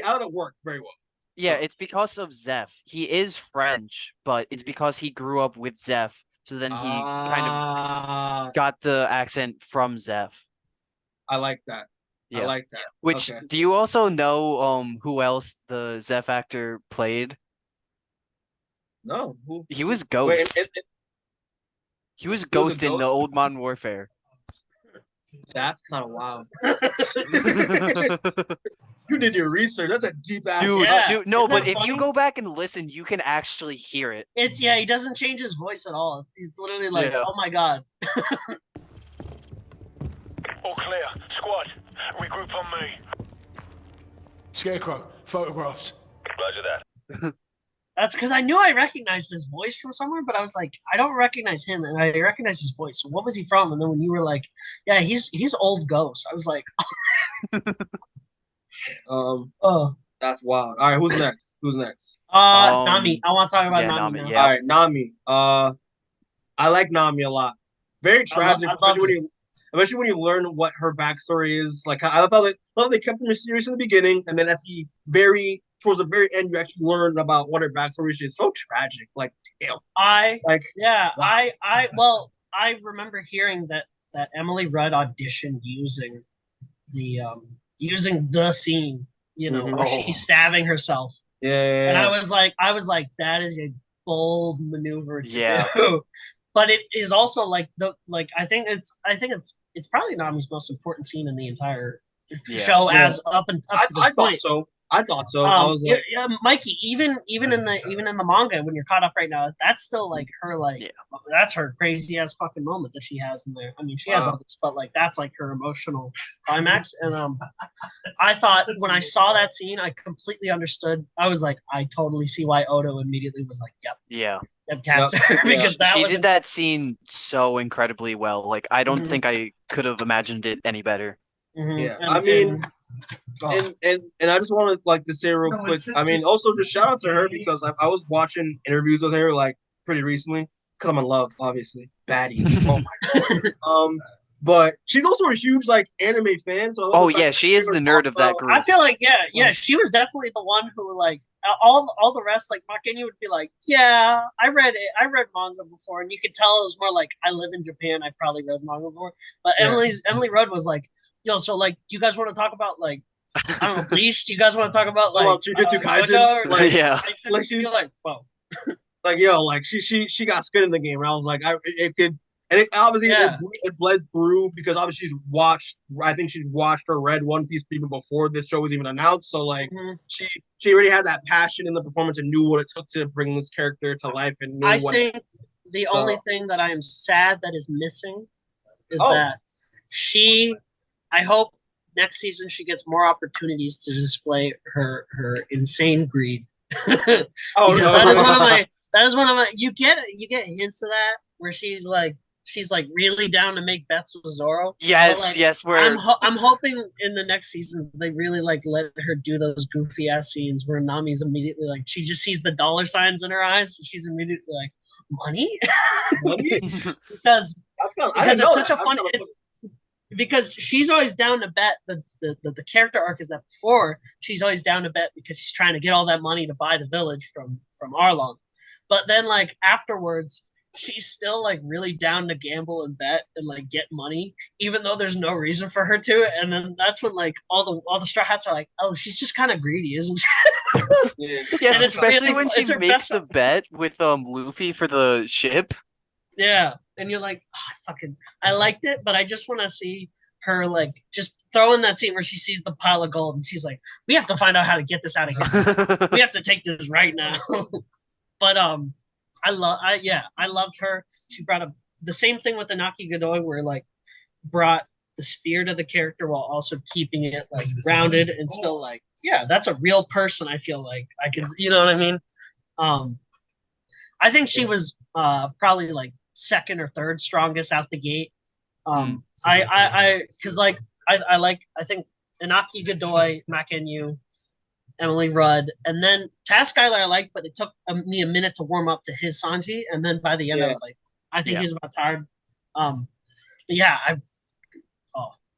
thought it worked very well. Yeah, it's because of Zeph. He is French, but it's because he grew up with Zeph. So then he kind of got the accent from Zeph. I like that. Yeah. I like that. Which do you also know who else the Zeph actor played? No. He was Ghost. He was Ghost in the old Modern Warfare. That's kind of wild. You did your research. That's a deep ass. Dude, no, but if you go back and listen, you can actually hear it. He doesn't change his voice at all. It's literally like, oh my god. All clear. Squad, regroup on me. Scarecrow, photographed. Roger that. That's because I knew I recognized his voice from somewhere, but I was like, I don't recognize him, and I recognize his voice. So what was he from? And then when you were like, yeah, he's old Ghost, I was like, that's wild. All right, who's next? Nami. I want to talk about Nami now. Yeah. All right, Nami. I like Nami a lot. Very tragic, especially when you learn what her backstory is. Like I thought they kept her mysterious in the beginning, and then towards the very end, you actually learn about what her backstory is. It's so tragic. Like, damn. I remember hearing that Emily Rudd auditioned using the scene, where she's stabbing herself. Yeah. And I was like, that is a bold maneuver to do. But it is also like I think it's probably Nami's most important scene in the entire show as up to this point. I thought so. I was like, Mikey, even in the manga, when you're caught up right now, that's still like her that's her crazy ass fucking moment that she has in there. I mean, she has others, but like that's like her emotional climax. And I thought when I saw that scene, I completely understood. I was like, I totally see why Odo immediately was like, yep, cast her because she did that scene so incredibly well. Like I don't think I could have imagined it any better. Mm-hmm. Yeah, I mean. And I just want to say real quick. I mean, also just shout out to her because I was watching interviews with her like pretty recently because I'm in love, obviously. Baddie. Oh my god. But she's also a huge like anime fan. So she is the nerd of that group. I feel like she was definitely the one who like all the rest like Mark and you would be like, yeah, I read manga before, and you could tell it was more like I live in Japan. I probably read manga before, but Emily Rudd was like. Yo, so like, do you guys want to talk about like, I don't know, Bleach? Do you guys want to talk about like Jujutsu Kaisen? Like she's like, whoa, like yo, like she got skin in the game, and I was like, it bled through because obviously she's watched or read One Piece even before this show was even announced. So like, she already had that passion in the performance and knew what it took to bring this character to life. And I think the only thing that I am sad that is missing is that I hope next season she gets more opportunities to display her insane greed. That is one of my you get hints of that where she's like really down to make bets with Zoro. Yes, I'm hoping in the next season they really like let her do those goofy ass scenes where Nami's immediately like she just sees the dollar signs in her eyes and she's immediately like money because it's such a fun because she's always down to bet the character arc is that before she's always down to bet because she's trying to get all that money to buy the village from Arlong, but then like afterwards she's still like really down to gamble and bet and like get money, even though there's no reason for her to. And then that's when like all the Straw Hats are like, oh, she's just kind of greedy, isn't she? Yeah. Yes, And it's especially really- when she it's her makes best- the bet with Luffy for the ship. Yeah, and you're like, oh, I liked it, but I just want to see her like just throw in that scene where she sees the pile of gold and she's like, we have to find out how to get this out of here. We have to take this right now. But I loved her. She brought up the same thing with Inaki Godoy, where like brought the spirit of the character while also keeping it like grounded and still like, yeah, that's a real person. I feel like I can, you know what I mean? I think she was probably like second or third strongest out the gate. I think Inaki Godoy, Makenyu, Emily Rudd, and then Taz Skylar I liked, but it took me a minute to warm up to his Sanji, and then by the end I was like, I think he was about tired. But yeah,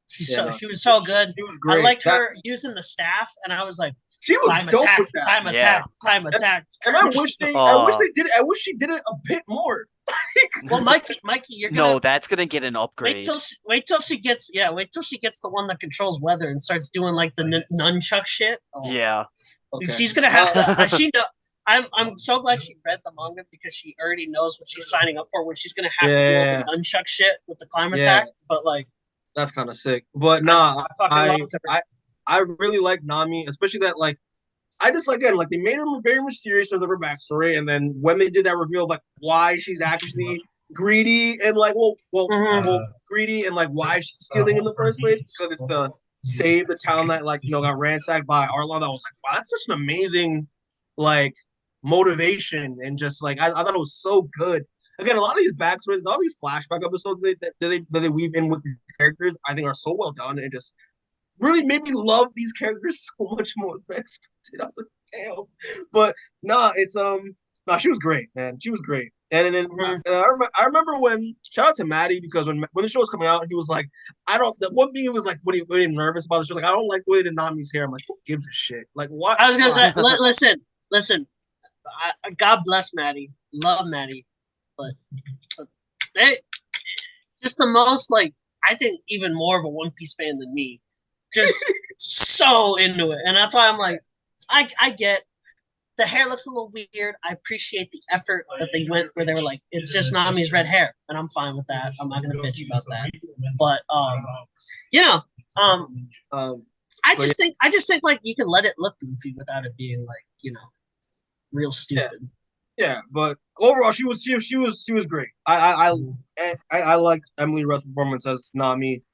she was so good. She was great. I liked her using the staff, and I was like, she was climb dope attack, with that. climb attack. And I wish they did it. I wish she did it a bit more. Well, Mikey, you're gonna that's gonna get an upgrade. wait till she gets the one that controls weather and starts doing like the nunchuck shit. Oh. Yeah. Okay. She's gonna have she know. I'm so glad she read the manga because she already knows what she's signing up for when she's gonna have to do all the nunchuck shit with the climb attack. But like, that's kind of sick. But nah, I loved her. really like Nami, especially that like. I just again like they made her very mysterious with her backstory, and then when they did that reveal of like why she's actually greedy and like well greedy and like why she's stealing in the first place because it's to save the town that like got ransacked by Arlong. I was like, wow, that's such an amazing like motivation and just like I thought it was so good. Again, a lot of these backstories, all these flashback episodes that they weave in with these characters, I think are so well done and just really made me love these characters so much more than I expected. I was like, damn. But it's she was great, man. She was great. And then I remember when shout out to Maddie because when the show was coming out, he was like, the one thing he was like when he nervous about the show, like, I don't like the way the Nami's hair. I'm like, who gives a shit? Like what? I was gonna say, listen. God bless Maddie, love Maddie, but they just the most like I think even more of a One Piece fan than me. Just so into it, and that's why I'm like, I get the hair looks a little weird. I appreciate the effort that they went where they were like, it's just Nami's red hair, and I'm fine with that. I'm not gonna bitch about that. But I just think like you can let it look goofy without it being like real stupid. Yeah, but overall she was great. I liked Emily Rudd's performance as Nami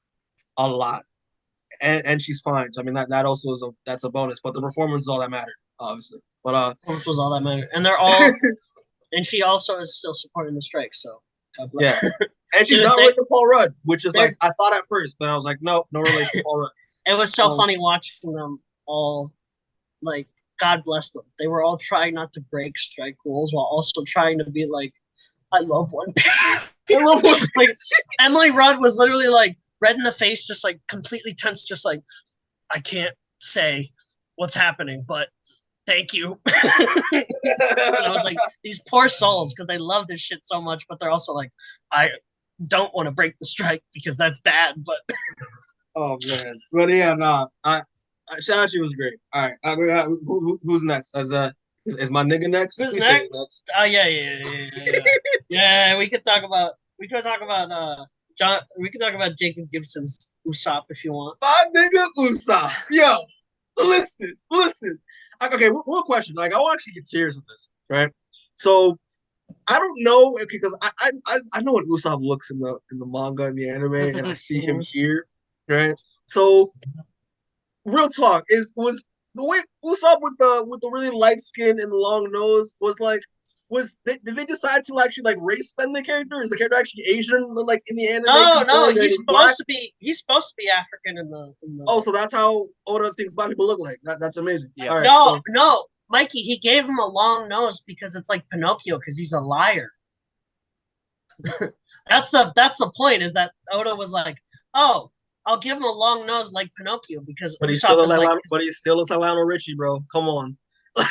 a lot. And she's fine. So I mean that also is that's a bonus. But the performance is all that mattered, obviously. But performance was all that mattered, and they're all, and she also is still supporting the strike. So yeah, and she's not like Paul Rudd, which is like I thought at first, but I was like, no relation to Paul Rudd. It was so funny watching them all, like God bless them. They were all trying not to break strike rules while also trying to be like, I love One Piece. I love One Piece. Like Emily Rudd was literally like. Red in the face, just like completely tense, just like I can't say what's happening, but thank you. And I was like, these poor souls, because they love this shit so much, but they're also like, I don't want to break the strike because that's bad. But oh man, but yeah, I Shashi was great. All right, who's next? Is my nigga next? Who's next? Oh yeah. Yeah, we could talk about John, we can talk about Jacob Gibson's Usopp if you want. My nigga Usopp. Yo, listen. Okay, one question. Like, I want to get serious with this, right? So, I don't know because I know what Usopp looks in the manga and the anime, and I see him here, right? So, real talk was the way Usopp with the really light skin and the long nose did they decide to actually like race bend the character? Is the character actually Asian like in the anime? No, he's supposed to be African in the Oh, so that's how Oda thinks black people look like. That's amazing. Yeah. All right, no, Mikey, he gave him a long nose because it's like Pinocchio because he's a liar. That's the point, is that Oda was like, oh, I'll give him a long nose like Pinocchio because but he still looks like Lionel Richie, bro. Come on.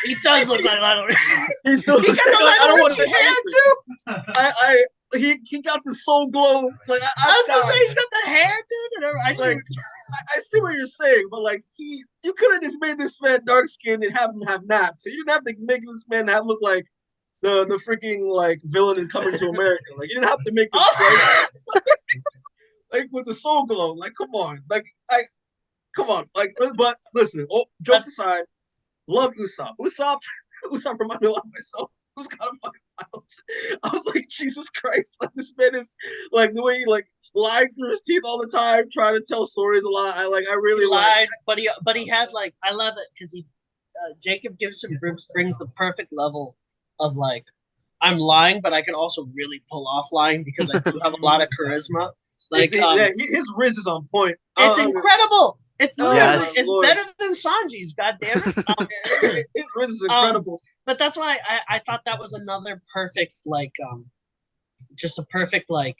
He does look like Lionel Richie. He still He got the I don't Lionel want to Richie hair too. he got the soul glow. Like I was gonna say he's got the hair, dude. And I like I see what you're saying, but like you could have just made this man dark skinned and have him have naps. So you didn't have to make this man look like the freaking like villain in Coming to America. Like you didn't have to make him like with the soul glow. Like come on, come on. Like but listen, jokes aside, love Usopp. Usopp reminded me a lot of myself. It was kind of fucking wild. I was like, Jesus Christ, like this man is like the way he like lied through his teeth all the time, trying to tell stories a lot. I really lied, but he had like I love it because Jacob Gibson brings the perfect level of like I'm lying, but I can also really pull off lying because I do have a lot of charisma. Like his riz is on point. It's incredible. It's yes. It's better than Sanji's. God damn it! His riz is incredible. But that's why I thought that was another perfect like just a perfect like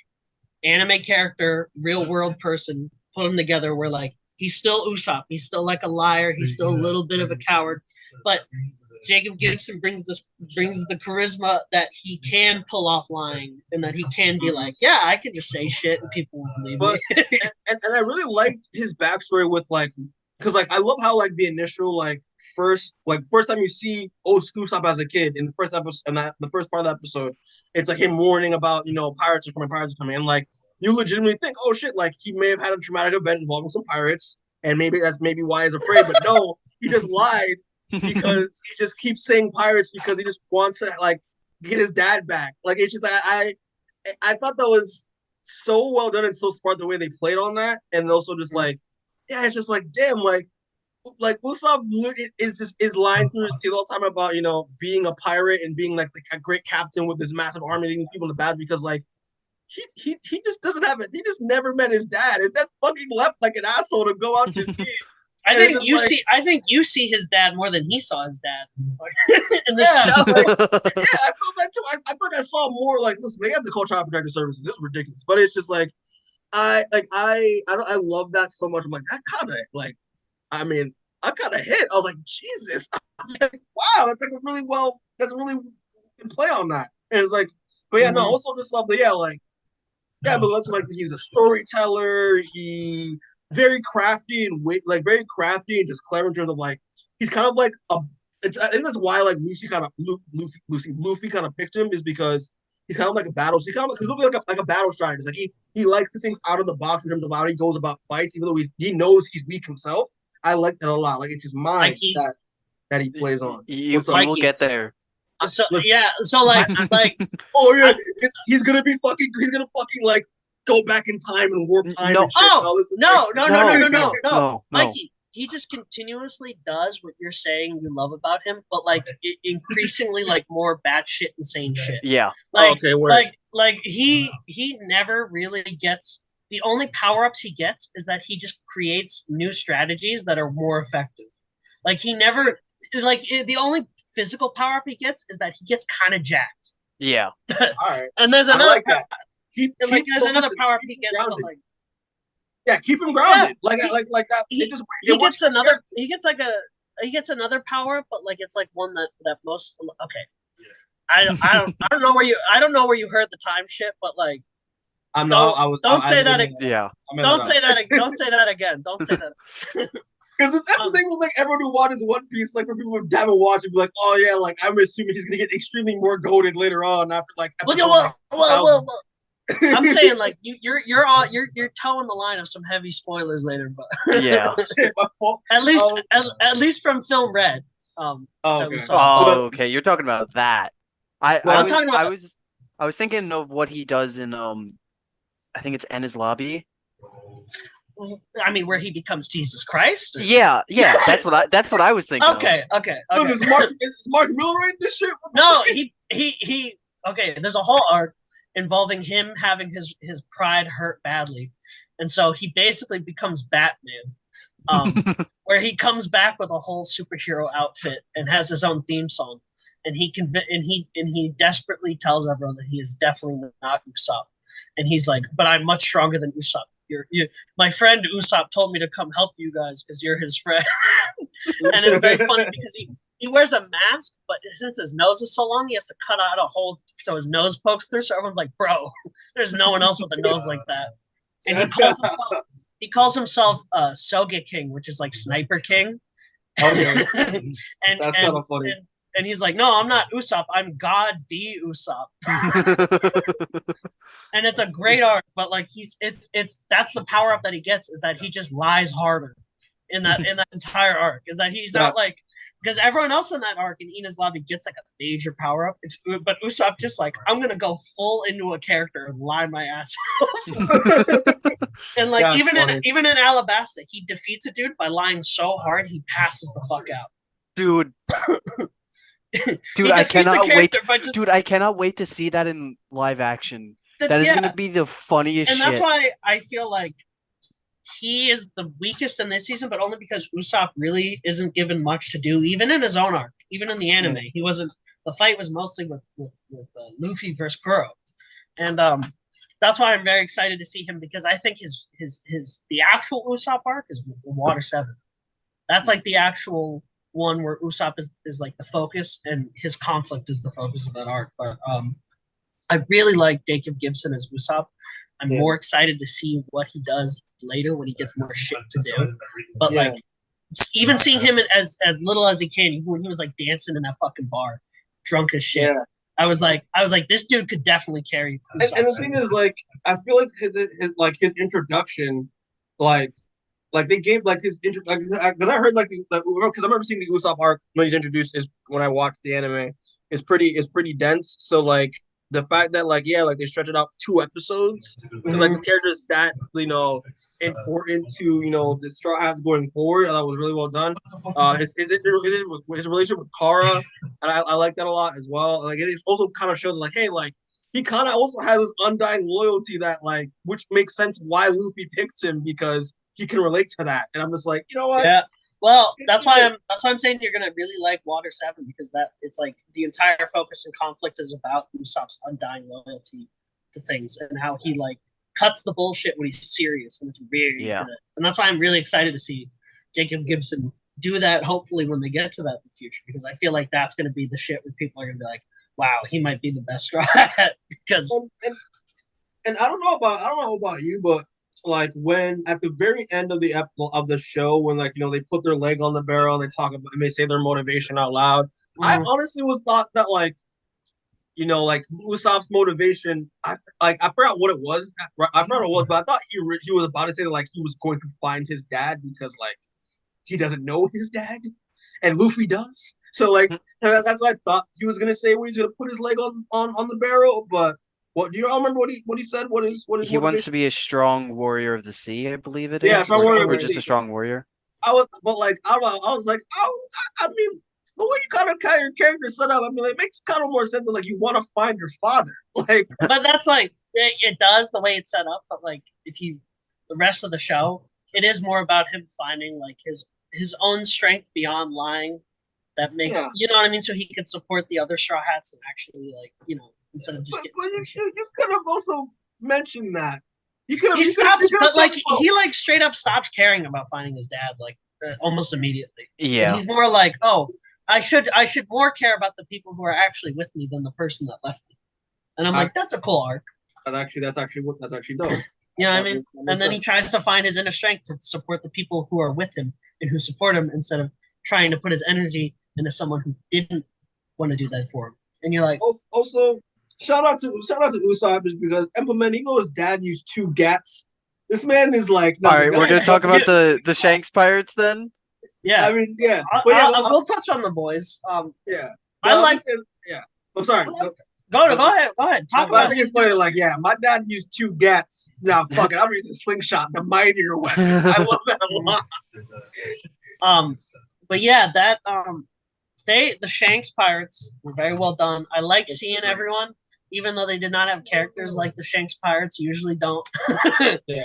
anime character, real world person, put them together where like he's still Usopp, he's still like a liar, he's still a little bit of a coward, but Jacob Gibson brings the charisma that he can pull off lying and that he can be like, yeah, I can just say shit and people will believe me. and I really liked his backstory with like, because like I love how like the initial like first time you see Usopp as a kid in the first episode and the first part of the episode, it's like him warning about pirates are coming, and like you legitimately think, oh shit, like he may have had a traumatic event involving some pirates, and maybe that's why he's afraid, but no, he just lied. Because he just keeps saying pirates because he just wants to like get his dad back. Like it's just I thought that was so well done and so smart the way they played on that, and also just like it's just like damn like Usopp is lying through his teeth all the time about being a pirate and being like a great captain with this massive army leaving people in the bad because like he just doesn't have it. He just never met his dad. His dad fucking left like an asshole to go out to sea. I think you see his dad more than he saw his dad in the show. I felt that too. I thought I saw more like, listen, they have the Cold Child Protective Services. This is ridiculous, but it's just like I love that so much. I'm like that kind of like, I mean, I kind of hit. I was like, Jesus, I was like, wow, that's like a really play on that. And it's like, but yeah, no, also just love the but let's like he's a storyteller. He very crafty and just clever in terms of like he's kind of like I think that's why like Luffy kind of picked him is because he's kind of like a battle. He's kind of like a battle strategist. Like he likes to think out of the box in terms of how he goes about fights, even though he knows he's weak himself. I like that a lot. Like it's his mind that he plays on. You will get there. So like oh yeah, he's gonna fucking like go back in time and warp time. No, and shit. No, Mikey. He just continuously does what you're saying you love about him, but like increasingly like more batshit insane shit. Yeah. Like he never really gets. The only power-ups he gets is that he just creates new strategies that are more effective. Like he never the only physical power-up he gets is that he gets kind of jacked. Yeah. All right. And there's another there's another power he gets, but like keep him grounded. Yeah. Like that. He gets another power, but like it's like one that most okay. I don't know where you heard the time shit, but like Don't say that again. Don't say that again. Don't say that. Because that's the thing with like everyone who watches One Piece, like for people who haven't watched it, be like, oh yeah, like I'm assuming he's gonna get extremely more goaded later on after like. Well. I'm saying like you're towing the line of some heavy spoilers later, but yeah, at least from Film Red. Okay. You're talking about that. I was thinking of what he does in I think it's Enies Lobby. I mean, where he becomes Jesus Christ? Yeah, that's what I was thinking. Okay. So is Mark Miller in this shit? No, he. Okay, there's a whole arc involving him having his pride hurt badly, and so he basically becomes Batman, where he comes back with a whole superhero outfit and has his own theme song, and he desperately tells everyone that he is definitely not Usopp, and he's like, but I'm much stronger than Usopp. My friend Usopp told me to come help you guys because you're his friend. And it's very funny because he wears a mask, but since his nose is so long, he has to cut out a hole so his nose pokes through. So everyone's like, "Bro, there's no one else with a nose like that." And he calls himself Soga King, which is like Sniper King. Okay. and That's kind of funny. And he's like, "No, I'm not Usopp. I'm God D Usopp." And it's a great arc, but like that's the power up that he gets is that he just lies harder in that entire arc. Is that he's not like because everyone else in that arc in Enies Lobby gets like a major power up, but Usopp just like I'm gonna go full into a character and lie my ass off. And like even in Alabasta, he defeats a dude by lying so hard he passes the fuck out. Dude. Dude, I cannot wait. Dude, I cannot wait to see that in live action. That is gonna be the funniest shit. And that's why I feel like he is the weakest in this season, but only because Usopp really isn't given much to do, even in his own arc, even in the anime. He wasn't. The fight was mostly with Luffy versus Kuro, and that's why I'm very excited to see him because I think the actual Usopp arc is Water 7. That's like the actual one where Usopp is like the focus and his conflict is the focus of that arc. But I really like Jacob Gibson as Usopp. I'm more excited to see what he does later when he gets more shit to do. But like even seeing him as little as he can, when he was like dancing in that fucking bar, drunk as shit. Yeah. I was like, this dude could definitely carry. And the thing is, like, I feel like his introduction, like they gave like his intro, because I heard like because I remember seeing the Usopp arc when he's introduced is when I watched the anime. It's pretty dense. So like the fact that like they stretch it out 2 episodes because like the character is that important to the Straw Hats going forward. That was really well done. His relationship with Kara, and I like that a lot as well. Like it also kind of showed like hey like he kind of also has this undying loyalty that like which makes sense why Luffy picks him because he can relate to that. And I'm just like, you know what? Yeah. Well, that's why I'm saying you're gonna really like Water 7 because that it's like the entire focus and conflict is about Usopp's undying loyalty to things and how he like cuts the bullshit when he's serious and it's very good. And that's why I'm really excited to see Jacob Gibson do that hopefully when they get to that in the future because I feel like that's gonna be the shit where people are gonna be like, wow, he might be the best Straw Hat because and I don't know about you, but like when at the very end of the show when like they put their leg on the barrel and they talk about and they say their motivation out loud, I honestly was thought that like like Usopp's motivation I forgot what it was but I thought he was about to say that like he was going to find his dad because like he doesn't know his dad and Luffy does, so like that's what I thought he was gonna say when he's gonna put his leg on the barrel. But what do you all remember what he said? What is he wants to be a strong warrior of the sea, I believe it is. Yeah, strong warrior or just a strong warrior. I was like, I mean, the way you kind of your character set up, I mean, it makes kind of more sense. Like you want to find your father, like. But that's like it does the way it's set up. But like the rest of the show, it is more about him finding like his own strength beyond lying. That makes you know what I mean. So he can support the other Straw Hats and actually like instead of just getting. You could have also mentioned that. He straight up stopped caring about finding his dad like almost immediately. Yeah, and he's more like, oh, I should more care about the people who are actually with me than the person that left me. And I'm like, that's a cool arc. That's actually dope. You know what I mean? And then he tries to find his inner strength to support the people who are with him and who support him instead of trying to put his energy into someone who didn't want to do that for him. And you're like, also. Shout out to Usopp because even though his dad used 2 gats, this man is like. All right, we're gonna talk about the Shanks pirates then. Yeah, I mean, yeah. We'll touch on the boys. Yeah, I like. Yeah, I'm sorry. Go ahead. Talk about it. It's funny, like, my dad used 2 gats. Now, fuck it, I'm using slingshot, the mightier weapon. I love that a lot. But yeah, that the Shanks pirates were very well done. I like seeing everyone. Even though they did not have characters like the Shanks pirates usually don't.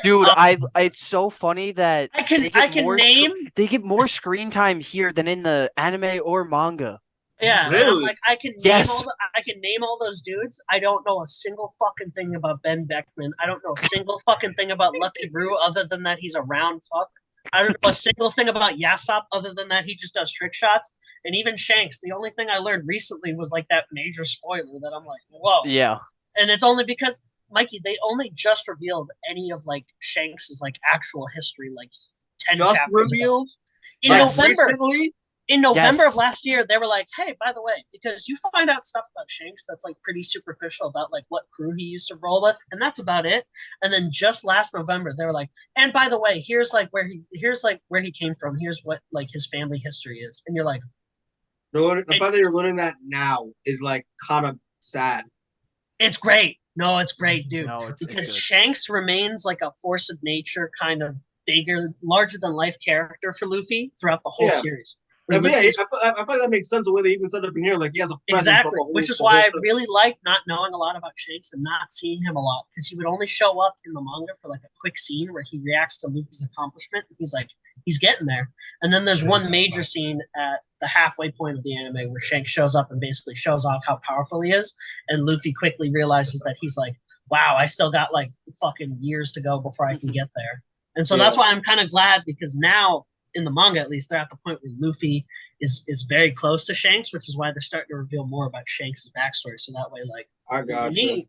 Dude, it's so funny that they get more screen time here than in the anime or manga. Yeah, really? Like I can name all those dudes. I don't know a single fucking thing about Ben Beckman. I don't know a single fucking thing about Lucky Roo other than that he's a round fuck. I don't know a single thing about Yasopp other than that he just does trick shots. And even Shanks, the only thing I learned recently was like that major spoiler that I'm like, whoa. Yeah. And it's only because Mikey, they only just revealed any of like Shanks's like actual history, like 10 Just chapters revealed in like, November. recently. In November Yes. of last year, they were like, "Hey, by the way, because you find out stuff about Shanks that's like pretty superficial about like what crew he used to roll with, and that's about it." And then just last November, they were like, "And by the way, here's like where he came from. Here's what like his family history is." And you're like, The fact that you're learning that now is like kind of sad. "It's great. No, it's great, dude." No, it's Because good. Shanks remains like a force of nature, kind of bigger, larger than life character for Luffy throughout the whole Yeah. series. Yeah, but yeah, Luffy's- I feel like that makes sense the way they even set up in here. Like he has a presence Exactly, for the which is whole- why I the whole- really like not knowing a lot about Shanks and not seeing him a lot because he would only show up in the manga for like a quick scene where he reacts to Luffy's accomplishment. He's like, he's getting there. And then there's one major scene at the halfway point of the anime where Shanks shows up and basically shows off how powerful he is. And Luffy quickly realizes that he's like, wow, I still got like fucking years to go before I can get there. And so that's why I'm kind of glad because now in the manga, at least, they're at the point where Luffy is very close to Shanks, which is why they're starting to reveal more about Shanks' backstory. So that way, like, I got me, you.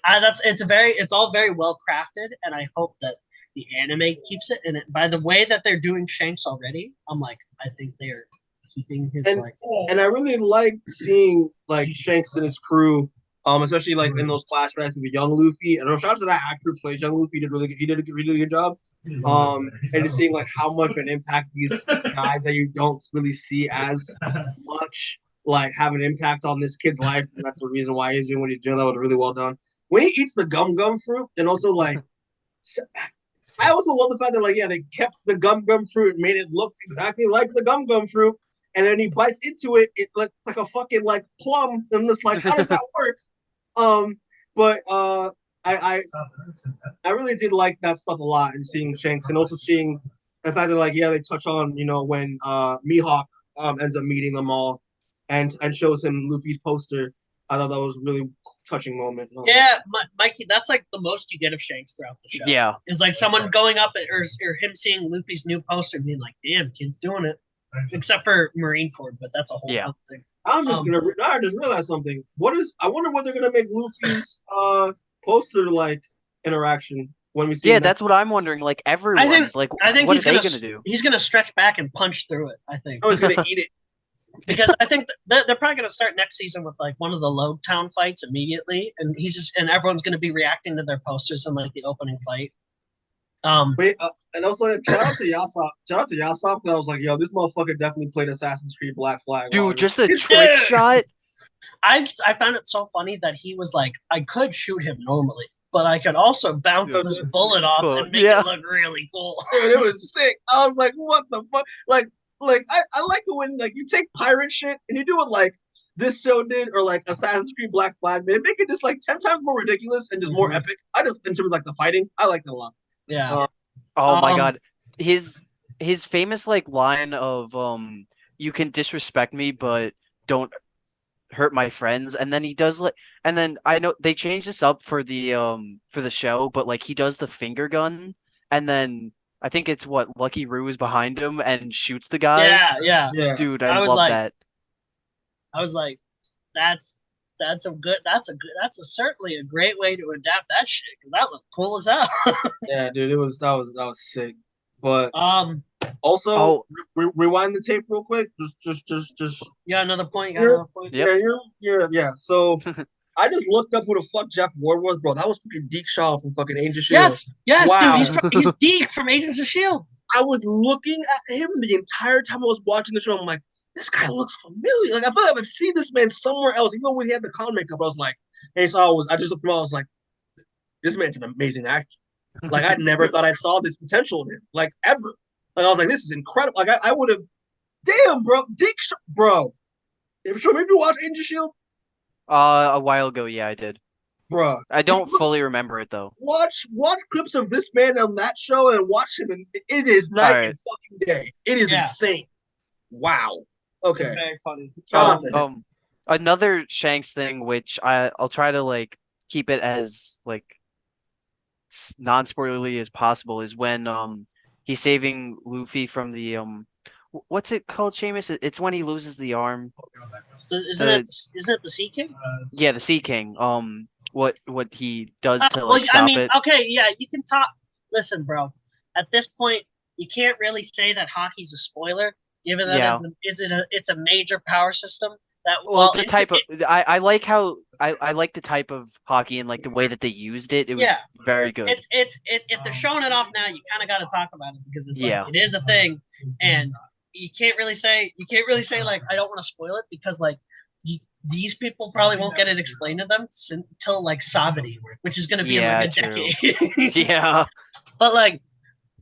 it's all very well crafted, and I hope that the anime keeps it. And by the way that they're doing Shanks already, I'm like, I think they're keeping his And- like. And I really like seeing like Shanks and his crew, especially like in those flashbacks with the young Luffy. And shout out to that actor who plays young Luffy. He did a really good job. And just seeing like how much of an impact these guys that you don't really see as much like have an impact on this kid's life, and that's the reason why he's doing what he's doing. That was really well done. When he eats the gum fruit, and also like, I also love the fact that like they kept the gum fruit and made it look exactly like the gum fruit, and then he bites into it, it looks like a fucking like plum, and it's like how does that work? But I really did like that stuff a lot, and seeing Shanks, and also seeing the fact that like they touch on when Mihawk ends up meeting them all, and shows him Luffy's poster. I thought that was a really touching moment. Yeah, Mikey, that's like the most you get of Shanks throughout the show. Yeah. It's like someone going up or him seeing Luffy's new poster and being like, "Damn, kid's doing it." Except for Marineford, but that's a whole other thing. I'm just I just realized something. I wonder what they're gonna make Luffy's poster like interaction when we see. Yeah, that's what I'm wondering. Like everyone's like, I think what he's are they gonna gonna do? He's gonna stretch back and punch through it. I think. Oh, he's gonna eat it. Because I think they're probably going to start next season with like one of the Log Town fights immediately, and everyone's going to be reacting to their posters in like the opening fight. Wait, and also shout out to Yasopp. Shout out to Yasopp. I was like, yo, this motherfucker definitely played Assassin's Creed Black Flag. Dude, just the trick shot. I found it so funny that he was like, I could shoot him normally, but I could also bounce this bullet off and make it look really cool. Dude, it was sick. I was like, what the fuck? Like I like it when like you take pirate shit and you do it like this show did, or like Assassin's Creed Black Flag, man, make it just like 10 times more ridiculous and just more epic. I just in terms of like the fighting, I like it a lot. Yeah. Oh my god. His famous like line of you can disrespect me but don't hurt my friends, and then he does like, and then I know they changed this up for the show, but like he does the finger gun, and then I think it's what Lucky Roo is behind him and shoots the guy. Yeah. Dude, I love that. I was like, that's certainly a great way to adapt that shit because that looked cool as hell. Yeah, dude, that was sick. But also, rewind the tape real quick. Just. Yeah, another point. Yep. Yeah. So I just looked up who the fuck Jeff Ward was, bro. That was fucking Deke Shaw from fucking Agents of Shield. Yes, Wow. dude. He's Deke from Agents of Shield. I was looking at him the entire time I was watching the show. I'm like, this guy looks familiar. Like I feel like I've seen this man somewhere else. Even when he had the clown makeup, I was like, I just looked him out. I was like, this man's an amazing actor. Like I never thought I saw this potential in him, like ever. Like I was like, this is incredible. Like I would have, damn, bro, Deke, bro. Maybe you watch Agents of Shield. A while ago, yeah, I did. Bruh. I don't fully remember it though. Watch clips of this man on that show and watch him, and it is night and fucking day. It is insane. Wow. Okay. It's very funny. Shout out to him. Another Shanks thing, which I'll try to like keep it as like non-spoilerly as possible, is when he's saving Luffy from the what's it called, Seamus? It's when he loses the arm. Isn't it the Sea King? Yeah, the Sea King. What he does to well, stop it. Okay, yeah, you can talk. Listen, bro. At this point, you can't really say that hockey's a spoiler, given that it's a major power system. That the type of I like how I like the type of hockey and like the way that they used it. It was very good. It's if they're showing it off now, you kind of got to talk about it because it's like, it is a thing, and you can't really say like I don't want to spoil it because like these people probably won't get it explained to them until like Sabati, which is going to be in like a decade. Yeah, but like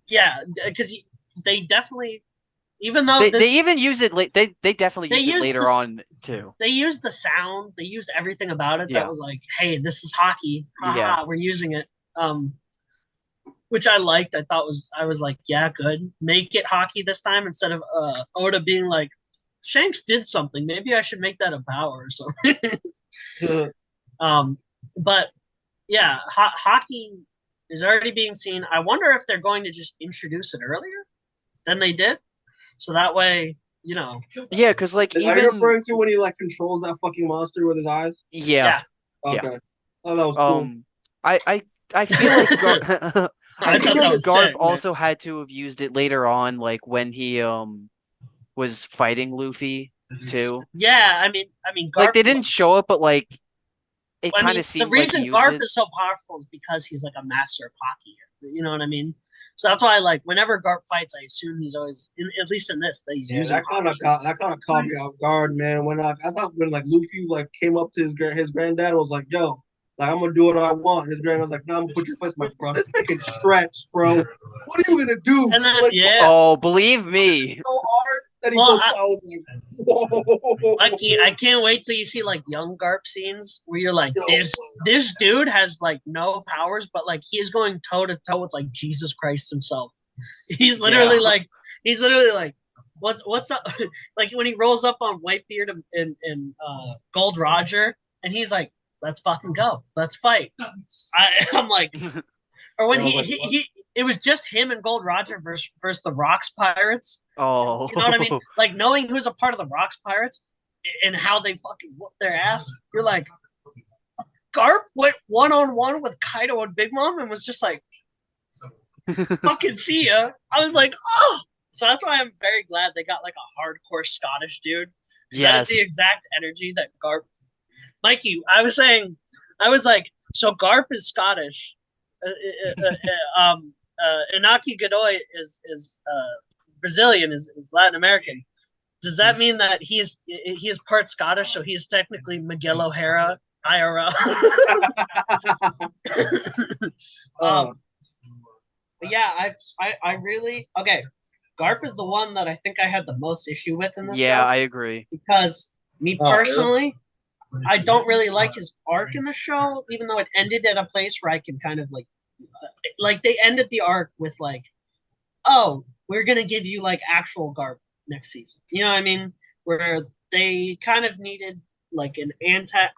because they definitely. Even though they even use it they definitely use it later on too. They used the sound, they used everything about it that was like, hey, this is hockey. We're using it. Which I liked. I was like, yeah, good. Make it hockey this time instead of Oda being like, Shanks did something. Maybe I should make that a power or something. But yeah, hockey is already being seen. I wonder if they're going to just introduce it earlier than they did. So that way, Yeah, because like are you referring to when he like controls that fucking monster with his eyes? Yeah. Okay. Yeah. Oh, that was cool. I feel like I feel like Garp also man. had to have used it later on, like when he was fighting Luffy too. Yeah, I mean, Garp, like they didn't show it, but like it kind of seemed the reason like Garp is so powerful is because he's like a master of hockey. You know what I mean? So that's why, like, whenever Garp fights, I assume he's always, at least in this, that he's using. That kind of caught me off guard, man. When I thought when like Luffy like came up to his granddad and was like, "Yo, like I'm gonna do what I want," and his granddad was like, "No, I'm gonna put your foot in my bro. This making stretch, bro. What are you gonna do?" And then, like, oh, believe me, so hard that he goes. I was like, whoa. I can't wait till you see like young Garp scenes where you're like, this dude has like no powers, but like he is going toe to toe with like Jesus Christ himself. He's literally like, what's up? Like when he rolls up on Whitebeard and Gold Roger, and he's like, let's fucking go, let's fight. I'm like, or when he it was just him and Gold Roger versus the Rocks Pirates. Oh, you know what I mean? Like knowing who's a part of the Rocks Pirates and how they fucking whoop their ass. You're like, Garp went 1-on-1 with Kaido and Big Mom and was just like, fucking see ya. I was like, oh. So that's why I'm very glad they got like a hardcore Scottish dude. Yes, that is the exact energy that Garp. Mikey, I was like, so Garp is Scottish. Inaki Godoy is Brazilian, is Latin American. Does that mean that he is part Scottish, so he is technically Miguel O'Hara IRL? But yeah, I really Garp is the one that I think I had the most issue with in this show. I agree. Because me personally, I don't really like his arc in the show, even though it ended at a place where I can kind of like they ended the arc with like, oh, we're gonna give you like actual Garp next season. You know what I mean? Where they kind of needed like an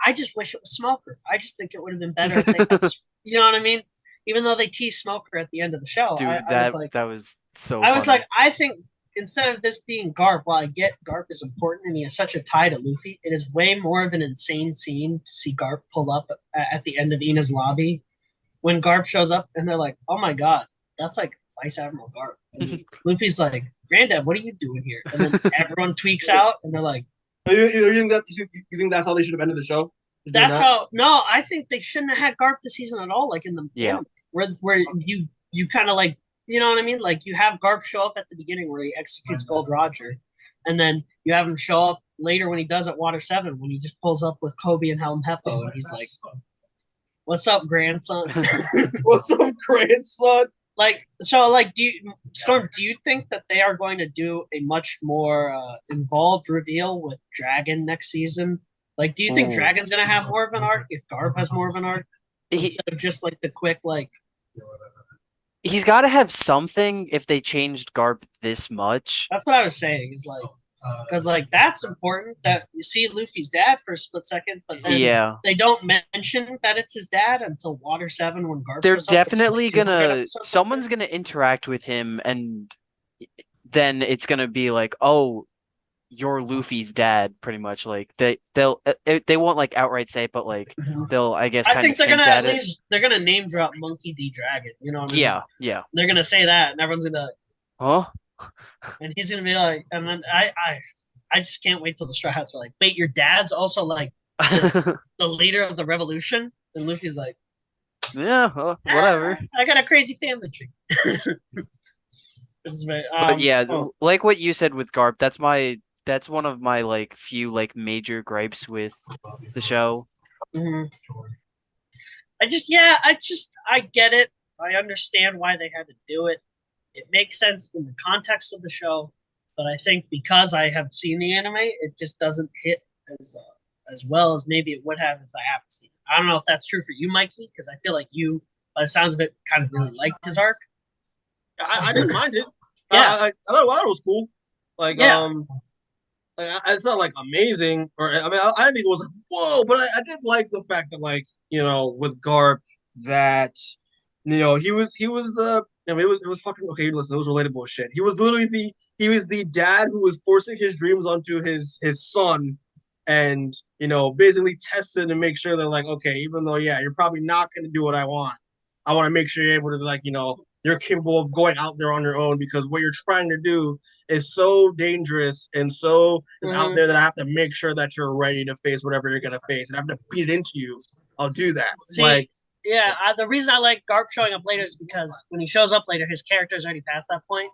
I just wish it was Smoker. I just think it would have been better if they had, you know what I mean? Even though they teased Smoker at the end of the show. Dude, that was so I was like, I think instead of this being Garp, while I get Garp is important and he has such a tie to Luffy, it is way more of an insane scene to see Garp pull up at the end of Ina's lobby when Garp shows up and they're like, oh my god, that's like Vice Admiral Garp. And Luffy's like, Granddad, what are you doing here? And then everyone tweaks out and they're like, you think that's how they should have ended the show? That's how. No, I think they shouldn't have had Garp this season at all. Like in the where you kind of like, you know what I mean? Like you have Garp show up at the beginning where he executes Gold Roger, and then you have him show up later when he does at Water 7 when he just pulls up with Kobe and Helm Heppo and he's like, "What's up, grandson?" What's up, grandson? Like so, like Storm? Do you think that they are going to do a much more involved reveal with Dragon next season? Like, do you think Dragon's gonna have more of an arc if Garp has more of an arc instead of just like the quick like? He's got to have something if they changed Garp this much. That's what I was saying. Is like Because like that's important that you see Luffy's dad for a split second, but then they don't mention that it's his dad until Water 7 when Garp They're shows up. definitely someone's gonna interact with him, and then it's gonna be like, oh, you're Luffy's dad, pretty much. Like they won't like outright say it, but like they'll, I guess, I think they're gonna at least they're gonna name drop Monkey D. Dragon. You know what I mean? Yeah. They're gonna say that, and everyone's gonna be like, huh? And he's gonna be like, and then I just can't wait till the Straw Hats are like, wait, your dad's also like the leader of the revolution, and Luffy's like, yeah, well, whatever. I got a crazy family tree. This is very, but yeah, like what you said with Garp, that's one of my like few like major gripes with the show. Mm-hmm. I get it. I understand why they had to do it. It makes sense in the context of the show, but I think because I have seen the anime, it just doesn't hit as well as maybe it would have if I haven't seen it. I don't know if that's true for you, Mikey, because I feel like you, by the sounds of it, kind of really liked his arc. I didn't mind it. Yeah, I thought it was cool. Like, it's not like amazing, or I mean, I didn't think it was like whoa, but I did like the fact that, like, you know, with Garp, that, you know, he was the. I mean, it was fucking okay. Listen, it was relatable shit. He was literally the dad who was forcing his dreams onto his son, and, you know, basically tested to make sure that, like, okay, even though you're probably not going to do what I want to make sure you're able to, like, you know, you're capable of going out there on your own, because what you're trying to do is so dangerous and so out there that I have to make sure that you're ready to face whatever you're gonna face, and I have to beat it into you. I'll do that. See, the reason I like Garp showing up later is because when he shows up later, his character's already past that point,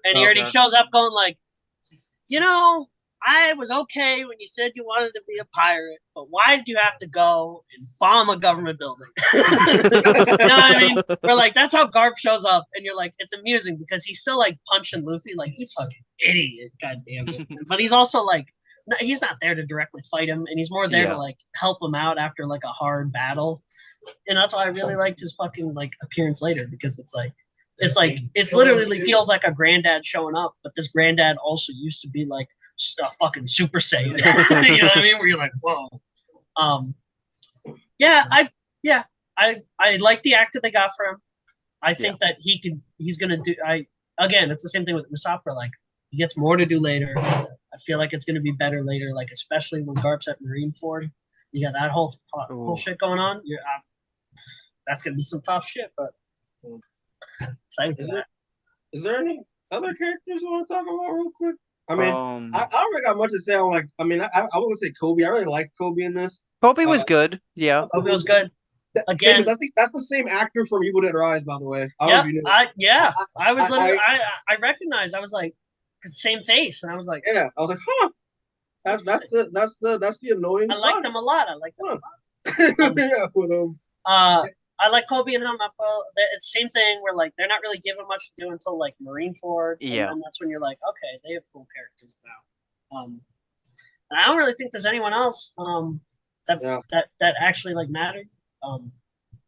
and he already shows up going like, you know, I was okay when you said you wanted to be a pirate, but why did you have to go and bomb a government building? You know what I mean? We're like, that's how Garp shows up, and you're like, it's amusing because he's still like punching Luffy like, you fucking idiot, god damn it. But he's also like, he's not there to directly fight him, and he's more there to like help him out after like a hard battle. And that's why I really liked his fucking like appearance later, because it's like it literally feels like a granddad showing up, but this granddad also used to be like a fucking Super Saiyan. You know what I mean? Where you're like, whoa. I like the actor they got for him. I think that he's gonna do. Again, it's the same thing with Usopp. Like, he gets more to do later. I feel like it's gonna be better later. Like, especially when Garp's at Marineford, you got that whole shit going on. That's gonna be some tough shit, but excited for that. Is there any other characters you want to talk about real quick? I mean, I don't really got much to say on, like, I mean, I wouldn't say Kobe. I really like Kobe in this. Kobe was good. Yeah. Kobe was good. Again, that's the same actor from Evil Dead Rise, by the way. I recognized. I was like, same face, and I was like, I was like, huh. That's the annoying. I like them a lot. I like Kobe and him. It's the same thing where, like, they're not really given much to do until like Marineford. Yeah, and that's when you're like, okay, they have cool characters now. And I don't really think there's anyone else that actually like mattered.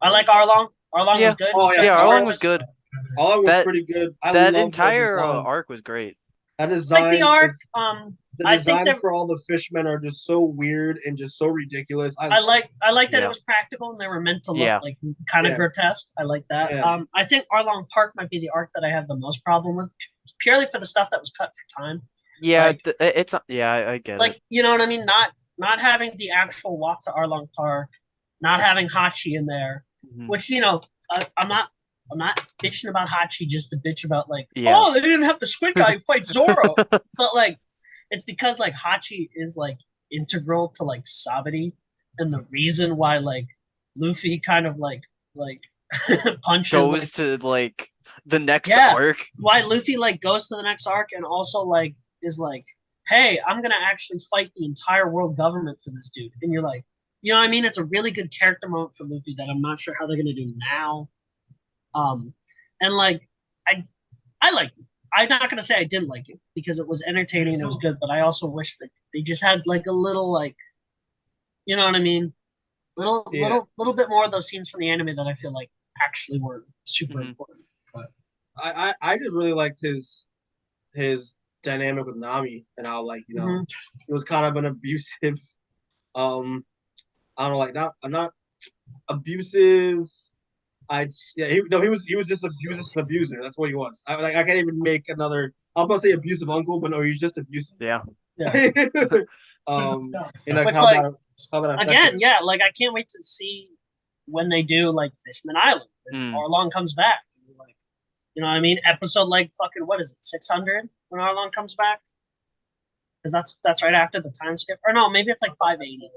I like Arlong. Arlong was good. Arlong was good. Arlong was pretty good. That entire arc was great. That design, like the arc. The designs for all the fishmen are just so weird and just so ridiculous. I like that it was practical and they were meant to look like kind of grotesque. I like that. Yeah. I think Arlong Park might be the arc that I have the most problem with, purely for the stuff that was cut for time. Yeah, like, I get like, it. You know what I mean? Not having the actual walk to Arlong Park, not having Hachi in there, which, you know, I'm not bitching about Hachi just to bitch about, like, oh, they didn't have the squid guy fight Zoro. But, like, it's because, like, Hachi is, like, integral to, like, Sabati, and the reason why, like, Luffy kind of, like punches goes to, like, the next arc. Why Luffy, like, goes to the next arc and also, like, is like, hey, I'm gonna actually fight the entire world government for this dude. And you're like, you know what I mean? It's a really good character moment for Luffy that I'm not sure how they're gonna do now. And, like, I liked it. I'm not gonna say I didn't like it because it was entertaining and it was good, but I also wish that they just had, like, a little, like, you know what I mean? Little bit more of those scenes from the anime that I feel like actually were super important. But I just really liked his dynamic with Nami and how like Mhm. it was kind of an abusive. I don't know, like not abusive. He was just an abuser. That's what he was. I can't even make another. I'm about to say abusive uncle, but no, he's just abusive. Yeah. Yeah. And like Which, how like, that affected again, yeah, like I can't wait to see when they do like Fishman Island. Mm. Arlong comes back. Like, you know what I mean? Episode like fucking what is it, 600 when Arlong comes back? Because that's right after the time skip. Or no, maybe it's like 580.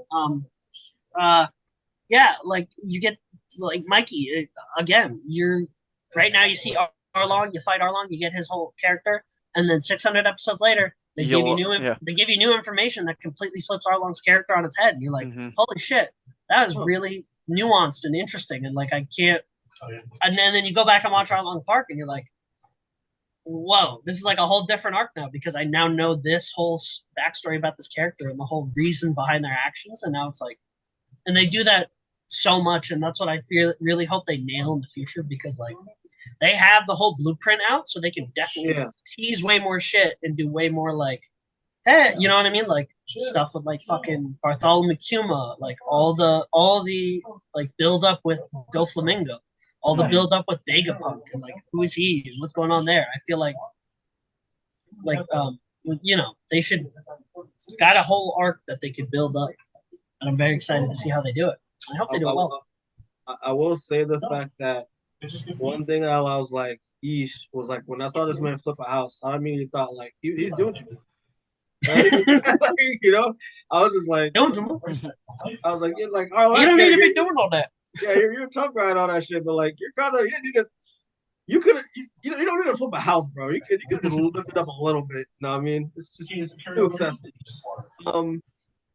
Yeah, like you get like Mikey again. You're right now. You see Arlong, you fight Arlong, you get his whole character, and then 600 episodes later, they give you new information that completely flips Arlong's character on its head. And you're like, holy shit, that was really nuanced and interesting. And like I can't. And then you go back and watch Arlong Park, and you're like, whoa, this is like a whole different arc now because I now know this whole backstory about this character and the whole reason behind their actions. And now it's like, and they do that so much, and that's what I really hope they nail in the future because like they have the whole blueprint out, so they can definitely tease way more shit and do way more like, hey, you know what I mean? Like stuff with like fucking Bartholomew Kuma, like all the like build up with Doflamingo, all the build up with Vegapunk, and like who is he and what's going on there. I feel like they should got a whole arc that they could build up, and I'm very excited to see how they do it. I hope they do it well. I will say the fact that one thing I was like, "Eesh," was like when I saw this man flip a house, I immediately thought like he's doing too much. Right? I was just like, I was like, you're like, oh, you don't need to be doing all that. Yeah, you're a tough guy and all that shit, but like you're kind of you don't need to flip a house, bro. You could lift it up a little bit. You know what I mean? It's just too excessive.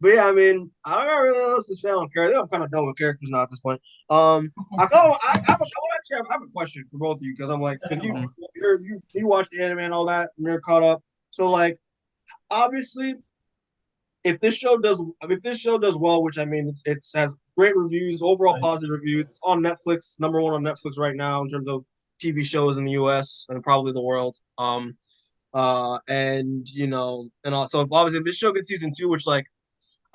But yeah, I mean, I don't really know what else to say on characters. I'm kind of done with characters now at this point. I have a question for both of you because I'm like, because you watch the anime and all that, and you're caught up. So like, obviously, if this show does well, which I mean, it has great reviews, overall positive reviews. It's on Netflix, number 1 on Netflix right now in terms of TV shows in the U.S. and probably the world. And also if this show gets season 2, which like.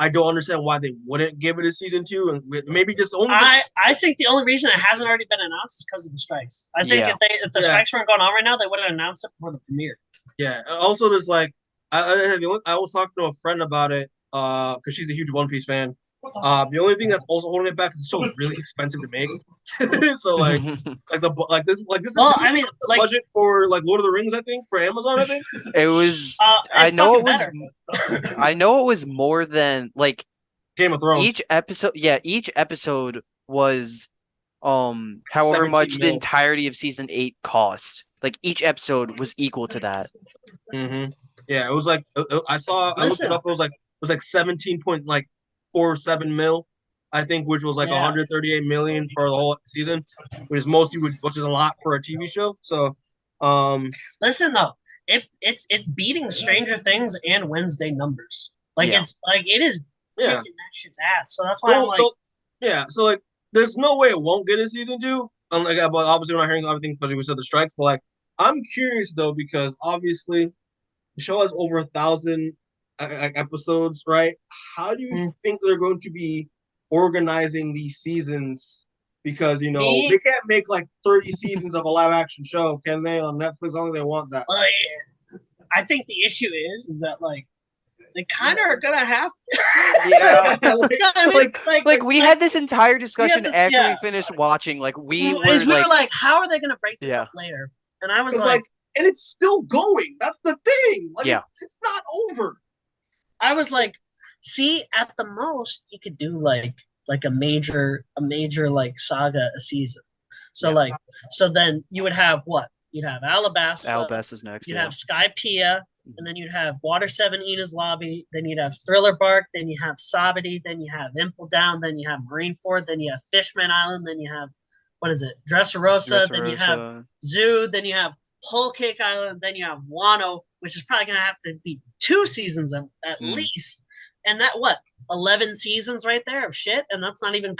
I don't understand why they wouldn't give it a season 2, and maybe just only. I think the only reason it hasn't already been announced is because of the strikes. I think if the strikes weren't going on right now, they would have announced it before the premiere. Yeah. Also, there's like I was talking to a friend about it because she's a huge One Piece fan. The only thing that's also holding it back is the show is really expensive to make. So like this. Well, I mean, the budget for like Lord of the Rings, I think, for Amazon, I think it was. I know it was more than like Game of Thrones. Each episode was however much the entirety of season 8 cost. Like each episode was equal to that. Mm-hmm. Yeah, it was like I looked it up. It was like 17.47 mil, I think, which was like 138 million for the whole season, which is a lot for a TV show. So, listen though, it's beating Stranger Things and Wednesday numbers. Like it's like it is kicking that shit's ass. So that's why I'm like, so like, there's no way it won't get a season 2. But obviously we're not hearing everything because we said the strikes. But like, I'm curious though because obviously the show has over 1,000 episodes, right? How do you think they're going to be organizing these seasons? Because they can't make like 30 seasons of a live action show, can they? On Netflix, only they want that. Well, I think the issue is that like they kind of are gonna have to. Like we had this entire discussion after we finished watching. Like we were like, how are they gonna break this up later? And I was like, and it's still going. That's the thing. Like, it's not over. I was like, see, at the most you could do like a major like saga a season. So so then you would have what? You'd have Alabasta. Alabasta's next. You'd have Skypiea, and then you'd have Water 7 Ena's Lobby, then you'd have Thriller Bark, then you have Sabadi, then you have Impel Down, then you have Marineford, then you have Fishman Island, then you have Dressrosa, then you have Zoo, then you have Whole Cake Island, then you have Wano, which is probably gonna have to be 2 seasons at least. And that 11 seasons right there of shit, and that's not even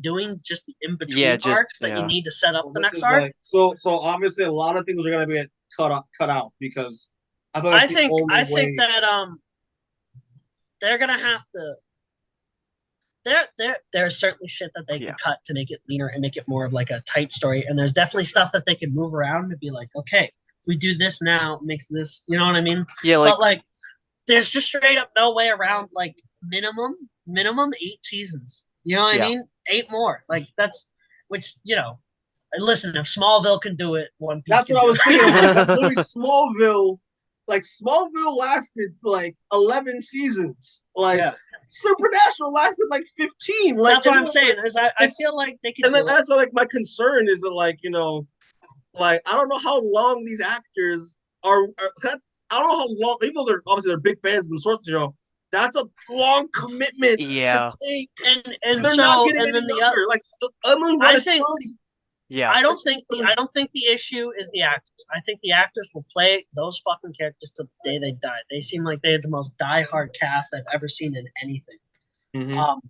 doing just the in-between arcs that you need to set up the next arc. So obviously a lot of things are gonna be cut out because I think that they're gonna have to. There's certainly shit that they can cut to make it leaner and make it more of like a tight story, and there's definitely stuff that they can move around to be like, okay, if we do this now, it makes this, you know what I mean? Yeah, but like, there's just straight up no way around like minimum 8 seasons. You know what I mean? 8 more, like that's which Listen, if Smallville can do it, One Piece. That's what I was thinking. That's literally Smallville. Like Smallville lasted like 11 seasons. Like Supernatural lasted like 15. Like that's what I'm saying. Is I feel like they can. And that's what like my concern is that like like I don't know how long these actors are. I don't know how long. Even though they're big fans of the source material, that's a long commitment to take. And they're so not getting and then any the younger. other. Like Emily Blunt is 30. Yeah, I don't think the issue is the actors. I think the actors will play those fucking characters to the day they die. They seem like they had the most die-hard cast I've ever seen in anything. Mm-hmm.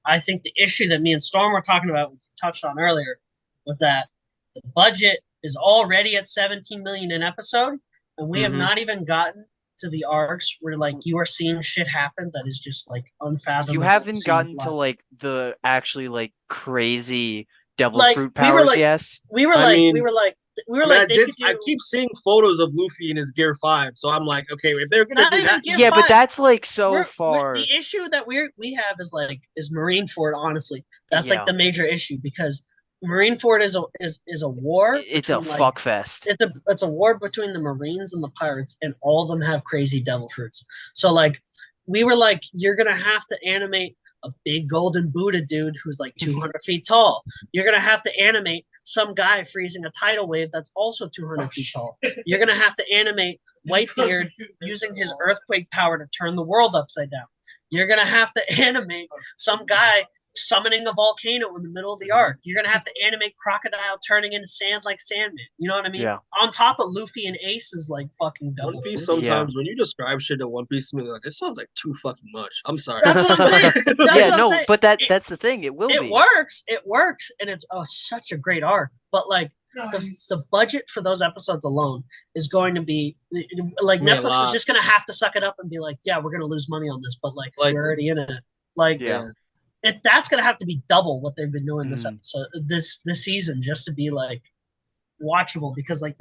I think the issue that me and Storm were talking about, which we touched on earlier, was that the budget is already at $17 million an episode, and we have not even gotten to the arcs where like you are seeing shit happen that is just like unfathomable. You haven't gotten to like the actually like crazy devil like, fruit powers. We were like, I keep seeing photos of Luffy in his Gear 5, so I'm like, okay, if they're gonna do that, yeah, but that's like so far. The issue that we have is Marineford. Honestly, that's like the major issue because Marineford is a war. It's a fuck fest. It's a war between the Marines and the pirates, and all of them have crazy devil fruits. So like, we were like, you're gonna have to animate a big golden Buddha dude who's like 200 feet tall. You're going to have to animate some guy freezing a tidal wave that's also 200 feet tall. You're going to have to animate Whitebeard using his earthquake power to turn the world upside down. You're going to have to animate some guy summoning a volcano in the middle of the arc. You're going to have to animate Crocodile turning into sand like Sandman. You know what I mean? Yeah. On top of Luffy and Ace's like fucking double. One Piece sometimes when you describe shit to One Piece to me, like it sounds like too fucking much. I'm sorry. That's what I'm saying. But that's the thing. It will be. It works, and it's such a great arc. But like the budget for those episodes alone is going to be like Netflix is just going to have to suck it up and be like, yeah, we're going to lose money on this, but like we're already in it. Like, that's going to have to be double what they've been doing this episode, this season, just to be like watchable because like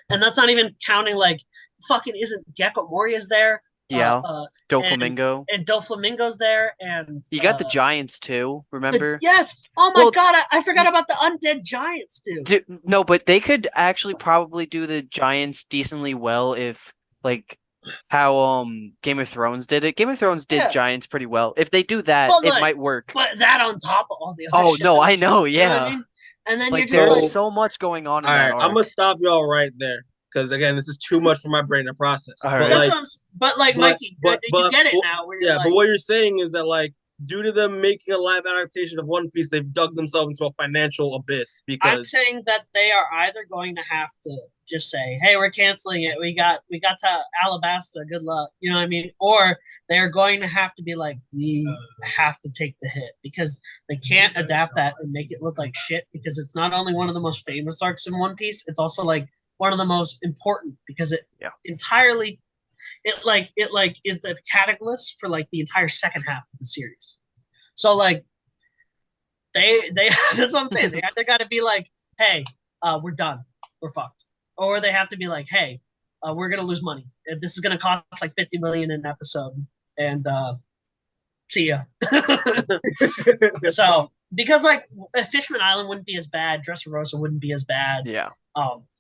and that's not even counting like fucking isn't Gecko Moria's there. Doflamingo and Doflamingo's there, and you got the Giants too. Remember? Yes. Oh my god, I forgot about the undead Giants, dude. No, but they could actually probably do the Giants decently well if like how Game of Thrones did it. Game of Thrones did Giants pretty well. If they do that, it might work. But that on top of all the other shit. No, I know, you know what I mean? And then like, you're just there's so much going on. All right, I'm gonna stop y'all right there. Because again, this is too much for my brain to process. Right. But Mikey, you get it now. But what you're saying is that like, due to them making a live adaptation of One Piece, they've dug themselves into a financial abyss. Because I'm saying that they are either going to have to just say, "Hey, we're canceling it. We got to Alabasta. Good luck." You know what I mean? Or they're going to have to be like, "We have to take the hit," because they can't adapt that and make it look like shit. Because it's not only one of the most famous arcs in One Piece, it's also like one of the most important because it entirely is the catalyst for like the entire second half of the series. So like they that's what I'm saying. They either got to be like, hey, we're done, we're fucked, or they have to be like, hey, we're gonna lose money. This is gonna cost like $50 million an episode, and see ya. So because like Fishman Island wouldn't be as bad, Dressrosa wouldn't be as bad. Yeah.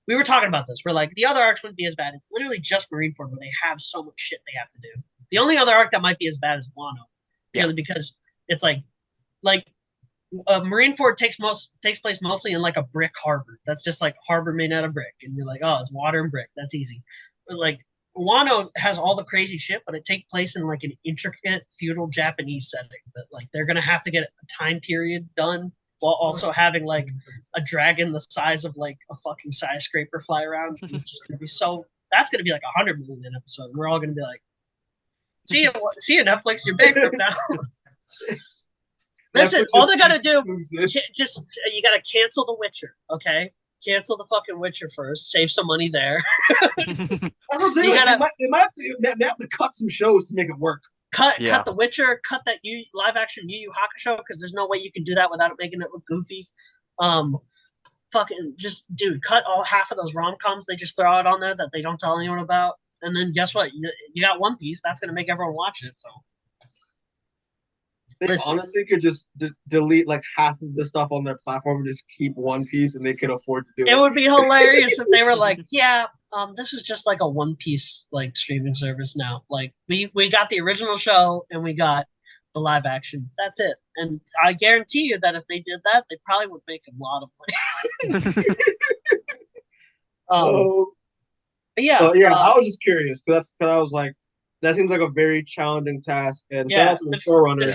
We were talking about this. We're like, the other arcs wouldn't be as bad. It's literally just Marineford where they have so much shit they have to do. The only other arc that might be as bad is Wano. Purely because it's like Marineford takes place mostly in like a brick harbor. That's just like harbor made out of brick. And you're like, oh, it's water and brick. That's easy. But like Wano has all the crazy shit, but it takes place in like an intricate feudal Japanese setting that like they're going to have to get a time period done while also having like a dragon the size of like a fucking skyscraper fly around. It's just gonna be that's gonna be like 100 million an episode. We're all gonna be like, see you Netflix, you're bankrupt now. Listen, all they gotta do, you gotta cancel The Witcher, okay? cancel the fucking Witcher first, save some money there. They might have to cut some shows to make it work. Cut the Witcher, cut that live action Yu Yu Hakusho, because there's no way you can do that without making it look goofy. Fucking just cut all half of those rom-coms they just throw out on there that they don't tell anyone about, and then guess what? You got One Piece. That's gonna make everyone watch it. So they honestly could just delete like half of the stuff on their platform and just keep One Piece, and they could afford to do it. It would be hilarious if they were like, yeah, this is just like a One Piece like streaming service now. Like we got the original show and we got the live action. That's it. And I guarantee you that if they did that, they probably would make a lot of money. I was just curious because I was like, that seems like a very challenging task. And shout out to the showrunner. The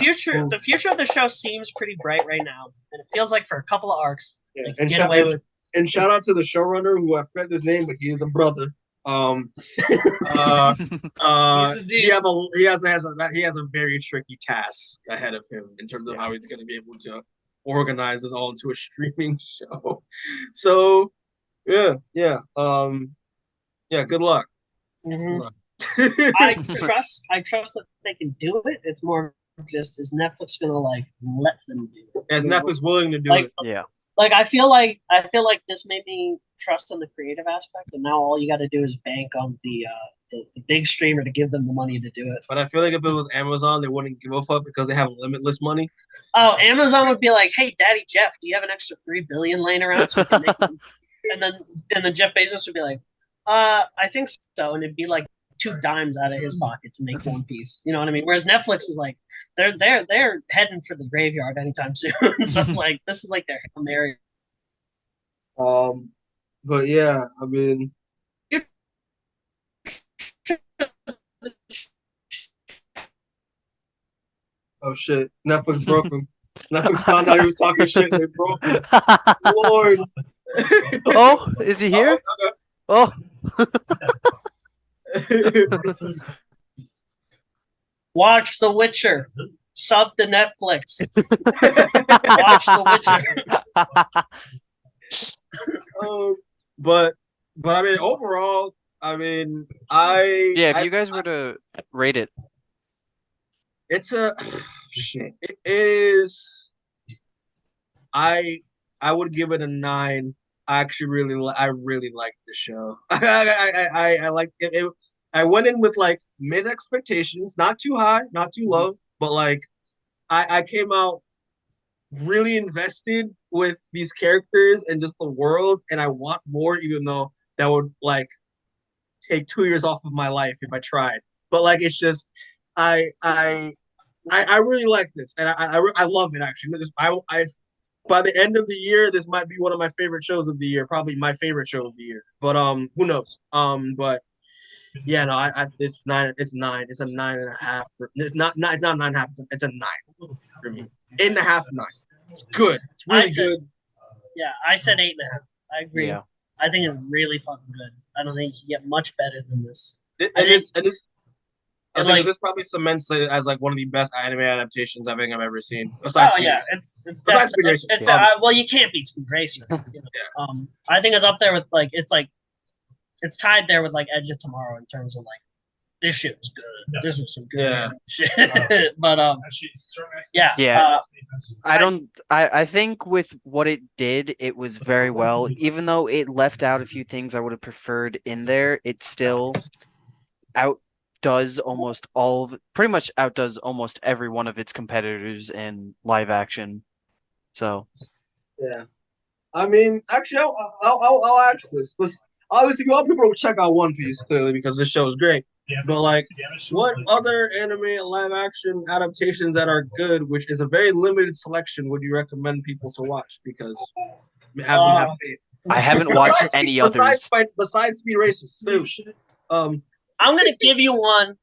future of the show seems pretty bright right now, and it feels like for a couple of arcs, they can get away with. And shout out to the showrunner, who I forget his name, but he is a brother. He has a very tricky task ahead of him in terms of how he's going to be able to organize this all into a streaming show. So, good luck. Mm-hmm. Good luck. I trust that they can do it. It's more just, is Netflix going to like let them do it? Is Netflix willing to do it? Yeah. Like I feel like this made me trust in the creative aspect, and now all you got to do is bank on the big streamer to give them the money to do it. But I feel like if it was Amazon, they wouldn't give a fuck because they have limitless money. Oh, Amazon would be like, "Hey, Daddy Jeff, do you have an extra $3 billion laying around so we can make them?" And then Jeff Bezos would be like, "I think so," and it'd be like 2 dimes out of his pocket to make One Piece. You know what I mean? Whereas Netflix is like, they're heading for the graveyard anytime soon. So like, this is like their Hail Mary. But yeah, I mean, oh shit, Netflix broke him. Netflix found out he was talking shit. They broke him. Lord. Oh, is he here? Oh. Watch The Witcher. Sub to Netflix. Watch The Witcher. But I mean, overall, I mean, if you guys were to rate it, it's a shit. It is. I would give it a 9. I really liked the show. I liked it. I went in with like mid expectations, not too high, not too low, but like I came out really invested with these characters and just the world, and I want more, even though that would like take 2 years off of my life if I tried. But like, it's just I really like this, and I love it actually. I by the end of the year, this might be one of my favorite shows of the year, probably my favorite show of the year. But who knows? But yeah, no, it's 9. It's 9. It's a 9.5. It's not 9.5. It's a 9 for me. 8.5, 9. It's good. It's really good. Yeah, I said 8.5. I agree. Yeah. I think it's really fucking good. I don't think you can get much better than this. This probably cements it as like one of the best anime adaptations I think I've ever seen. Besides Speed Racer. It's definitely well, you can't beat Speed Racer. You know? Yeah. I think it's up there with it's tied there with like Edge of Tomorrow in terms of like, this shit was good. This was some good shit. But I think with what it did, it was very well. Even though it left out a few things I would have preferred in there, it still outdoes almost every one of its competitors in live action. So yeah, I mean, actually, I'll ask this, but obviously, a lot of people will check out One Piece clearly because this show is great. But like, what other anime live action adaptations that are good, which is a very limited selection, would you recommend people to watch? Because have faith. I haven't watched any others besides Speed Racer. I'm gonna give you one.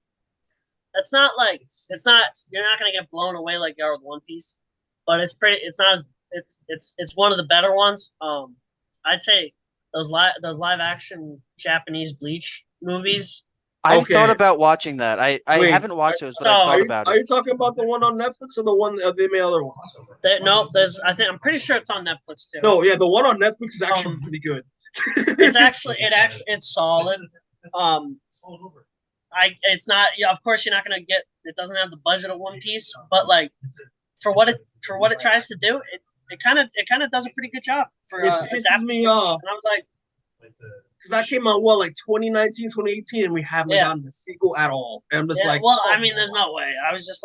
It's not. You're not gonna get blown away like you are with One Piece, but it's pretty. It's not as. It's one of the better ones. I'd say those live action Japanese Bleach movies. I've thought Okay. about watching that. I Wait, haven't watched those, but no, I've Are thought you, about are it. you talking about the one on Netflix or the one they made other ones? No, I'm pretty sure it's on Netflix too. No, yeah, the one on Netflix is actually pretty good. It's solid. It's not. Yeah, of course you're not gonna get. It doesn't have the budget of One Piece, but like for what it tries to do, it kind of does a pretty good job for It pisses adapting me things. off. And I was like, Because that came out, like 2019, 2018, and we haven't Yeah. gotten the sequel at all. And I'm just yeah, like, well, oh, I mean, there's no way. I was just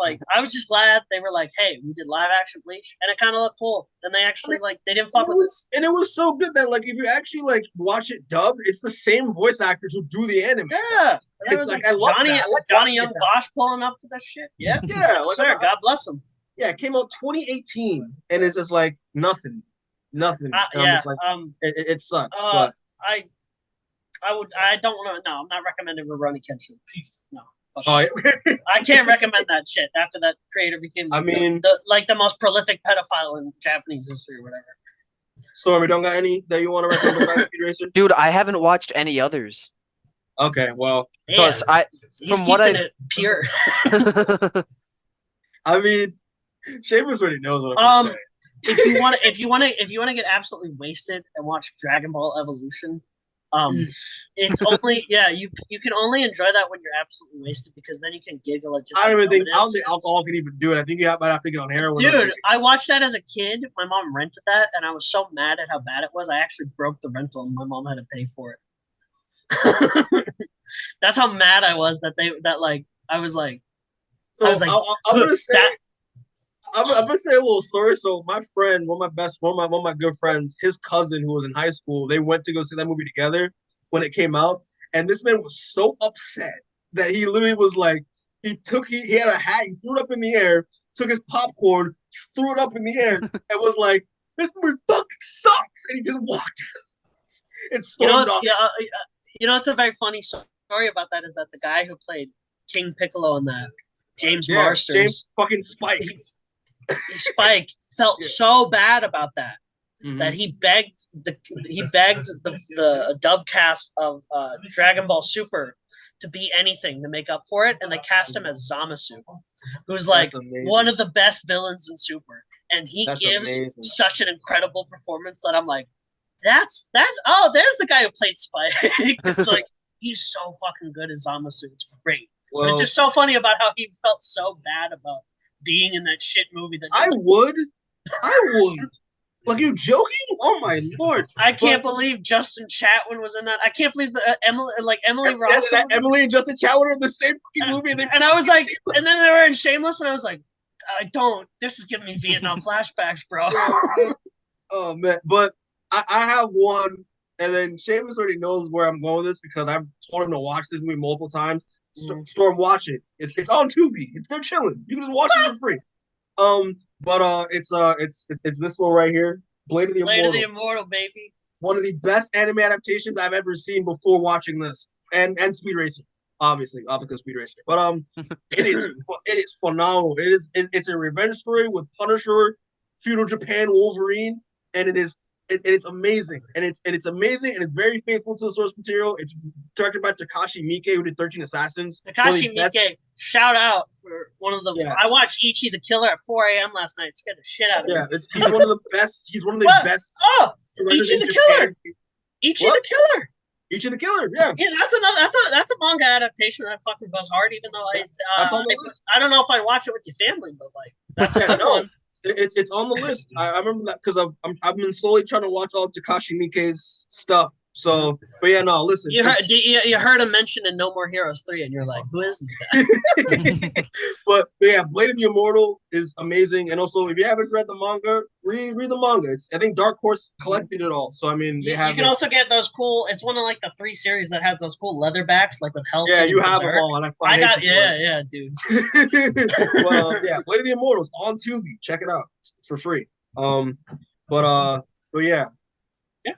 glad they were like, hey, we did live action Bleach, and it kind of looked cool. And they actually they didn't fuck with it. And it was so good that like if you actually like watch it dubbed, it's the same voice actors who do the anime. Yeah, It's was like, I love Johnny that. I like Johnny watching Young it that Bosch pulling up for that shit. Yeah, Yeah, like, sir. God bless him. Yeah, it came out 2018, and it's just like nothing. And I'm Yeah. just like, it sucks. Uh, but I don't want to. No, I'm not recommending Rurouni Kenshin. No. Fuck oh, it. I can't recommend that shit after that creator became I mean, the most prolific pedophile in Japanese history or whatever. Stormy, don't got any that you want to recommend besides Speed Racer? Dude, I haven't watched any others. Okay, well, Because He's from what keeping I it pure. I mean, Seamus already knows what I'm gonna say. if you want to get absolutely wasted and watch Dragon Ball Evolution, it's only you can only enjoy that when you're absolutely wasted because then you can giggle at just. I don't think reminisce. alcohol can even do it. I think you might have to get on heroin. Dude, I watched that as a kid. My mom rented that, and I was so mad at how bad it was. I actually broke the rental, and my mom had to pay for it. That's how mad I was I was like. So I was like, I'm gonna say. I'm gonna say a little story. So my friend, one of my good friends, his cousin who was in high school, they went to go see that movie together when it came out, and this man was so upset that he literally was like, he had a hat, he threw it up in the air, took his popcorn, threw it up in the air, and was like, "This movie fucking sucks," and he just walked out and stormed off. It's a very funny story about that is that the guy who played King Piccolo in that, James Marsters, James fucking Spike. Spike felt so bad about that that he begged the dub cast of Dragon Ball Super to be anything to make up for it, and they cast him as Zamasu, who's like one of the best villains in Super, and he gives such an incredible performance that I'm like, there's the guy who played Spike. It's like he's so fucking good as Zamasu. It's great. Well, but it's just so funny about how he felt so bad about being in that shit movie. That I would. Like, you joking? Oh my lord! I can't believe Justin Chatwin was in that. I can't believe Emily Ross. Emily and Justin Chatwin are in the same fucking movie. And I was like, Shameless. And then they were in Shameless, and I was like, this is giving me Vietnam flashbacks, bro. Oh man, but I have one, and then Seamus already knows where I'm going with this because I've told him to watch this movie multiple times. Storm, watch it. It's on Tubi. They're chilling. You can just watch it for free. But it's this one right here, Blade of the Immortal. Blade of the Immortal, baby. One of the best anime adaptations I've ever seen before watching this, and Speed Racer, obviously, because Speed Racer. But it is phenomenal. It's a revenge story with Punisher, feudal Japan, Wolverine, and it's amazing, and it's amazing, and it's very faithful to the source material. It's directed by Takashi Miike, who did 13 Assassins. Takashi Miike, shout out for one of the. Yeah. I watched Ichi the Killer at 4 a.m. last night. It scared the shit out of me. Yeah, he's one of the best. He's one of the best. Oh, Ichi the Killer. Ichi the Killer. Ichi the Killer. Yeah. That's a manga adaptation that fucking goes hard. Even though that's on the list. I don't know if I'd watch it with your family, but like that's a good one. It's on the list. I remember that because I've been slowly trying to watch all of Takashi Miike's stuff. So, but yeah, no, listen. You heard him mention in No More Heroes 3, and you're like, who is this guy? but yeah, Blade of the Immortal is amazing, and also if you haven't read the manga, read the manga. I think Dark Horse collected it all. So I mean, they have. You can also get those cool. It's one of like the 3 series that has those cool leatherbacks, like with Hellsing. Yeah, you have them all, and I got dude. Well, yeah, Blade of the Immortals on Tubi. Check it out for free. But yeah.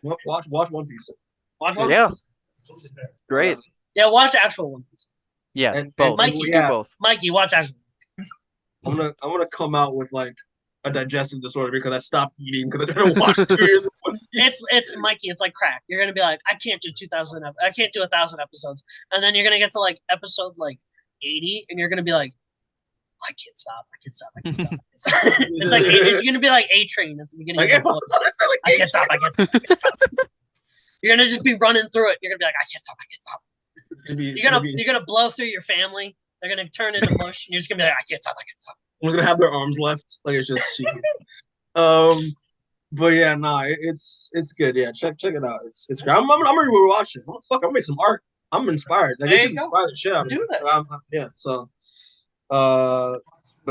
Watch One Piece. Watch One Piece. Great. Yeah, watch actual One Piece. Yeah, both. Mikey, do both. Mikey, watch actual. I'm gonna come out with like a digestive disorder because I stopped eating because I didn't watch 2 years of it's Mikey. It's like crack. You're gonna be like, I can't do 1,000 episodes, and then you're gonna get to like episode like 80, and you're gonna be like, I can't stop. It's like it's gonna be like A Train at the beginning. Of the I can't stop. You're gonna just be running through it. You're gonna be like, I can't stop. You're gonna blow through your family. They're gonna turn into mush, and you're just gonna be like, I can't stop. I'm gonna have their arms left, like it's just cheesy. But yeah, nah, it's good. Yeah, check it out. It's great. I'm gonna rewatch it. I'm gonna make some art. I'm inspired. Like, it inspire the shit out of me. Yeah. So, but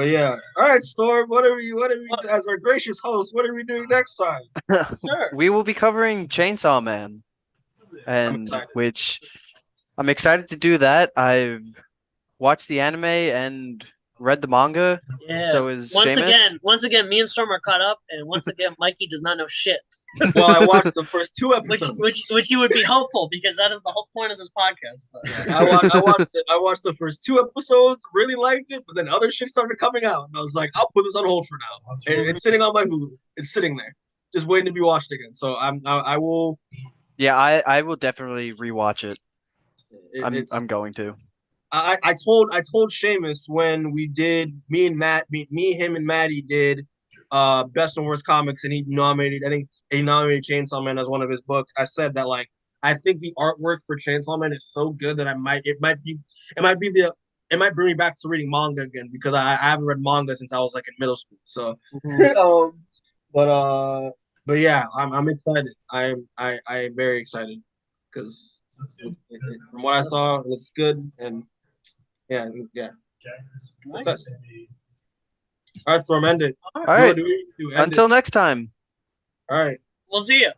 yeah. All right, Storm. What are we as our gracious host? What are we doing next time? Sure. We will be covering Chainsaw Man, and which I'm excited to do that. I've watched the anime and read the manga. Yeah. So is Seamus. Once again, me and Storm are caught up, and once again, Mikey does not know shit. Well, I watched the first 2 episodes, which you would be hopeful because that is the whole point of this podcast. But. I watched the first 2 episodes, really liked it, but then other shit started coming out, and I was like, I'll put this on hold for now. It's sitting on my Hulu. It's sitting there, just waiting to be watched again. So I will. Yeah, I will definitely rewatch it. I'm going to. I told Seamus when we did me, him, and Maddie did best and worst comics, and he nominated Chainsaw Man as one of his books. I said that, like, I think the artwork for Chainsaw Man is so good that it might bring me back to reading manga again, because I haven't read manga since I was like in middle school. So, but yeah, I'm excited. I am very excited because from what I saw, it looks good, and yeah. Nice. All right, Storm, end it. All right. Until next time. All right. We'll see you.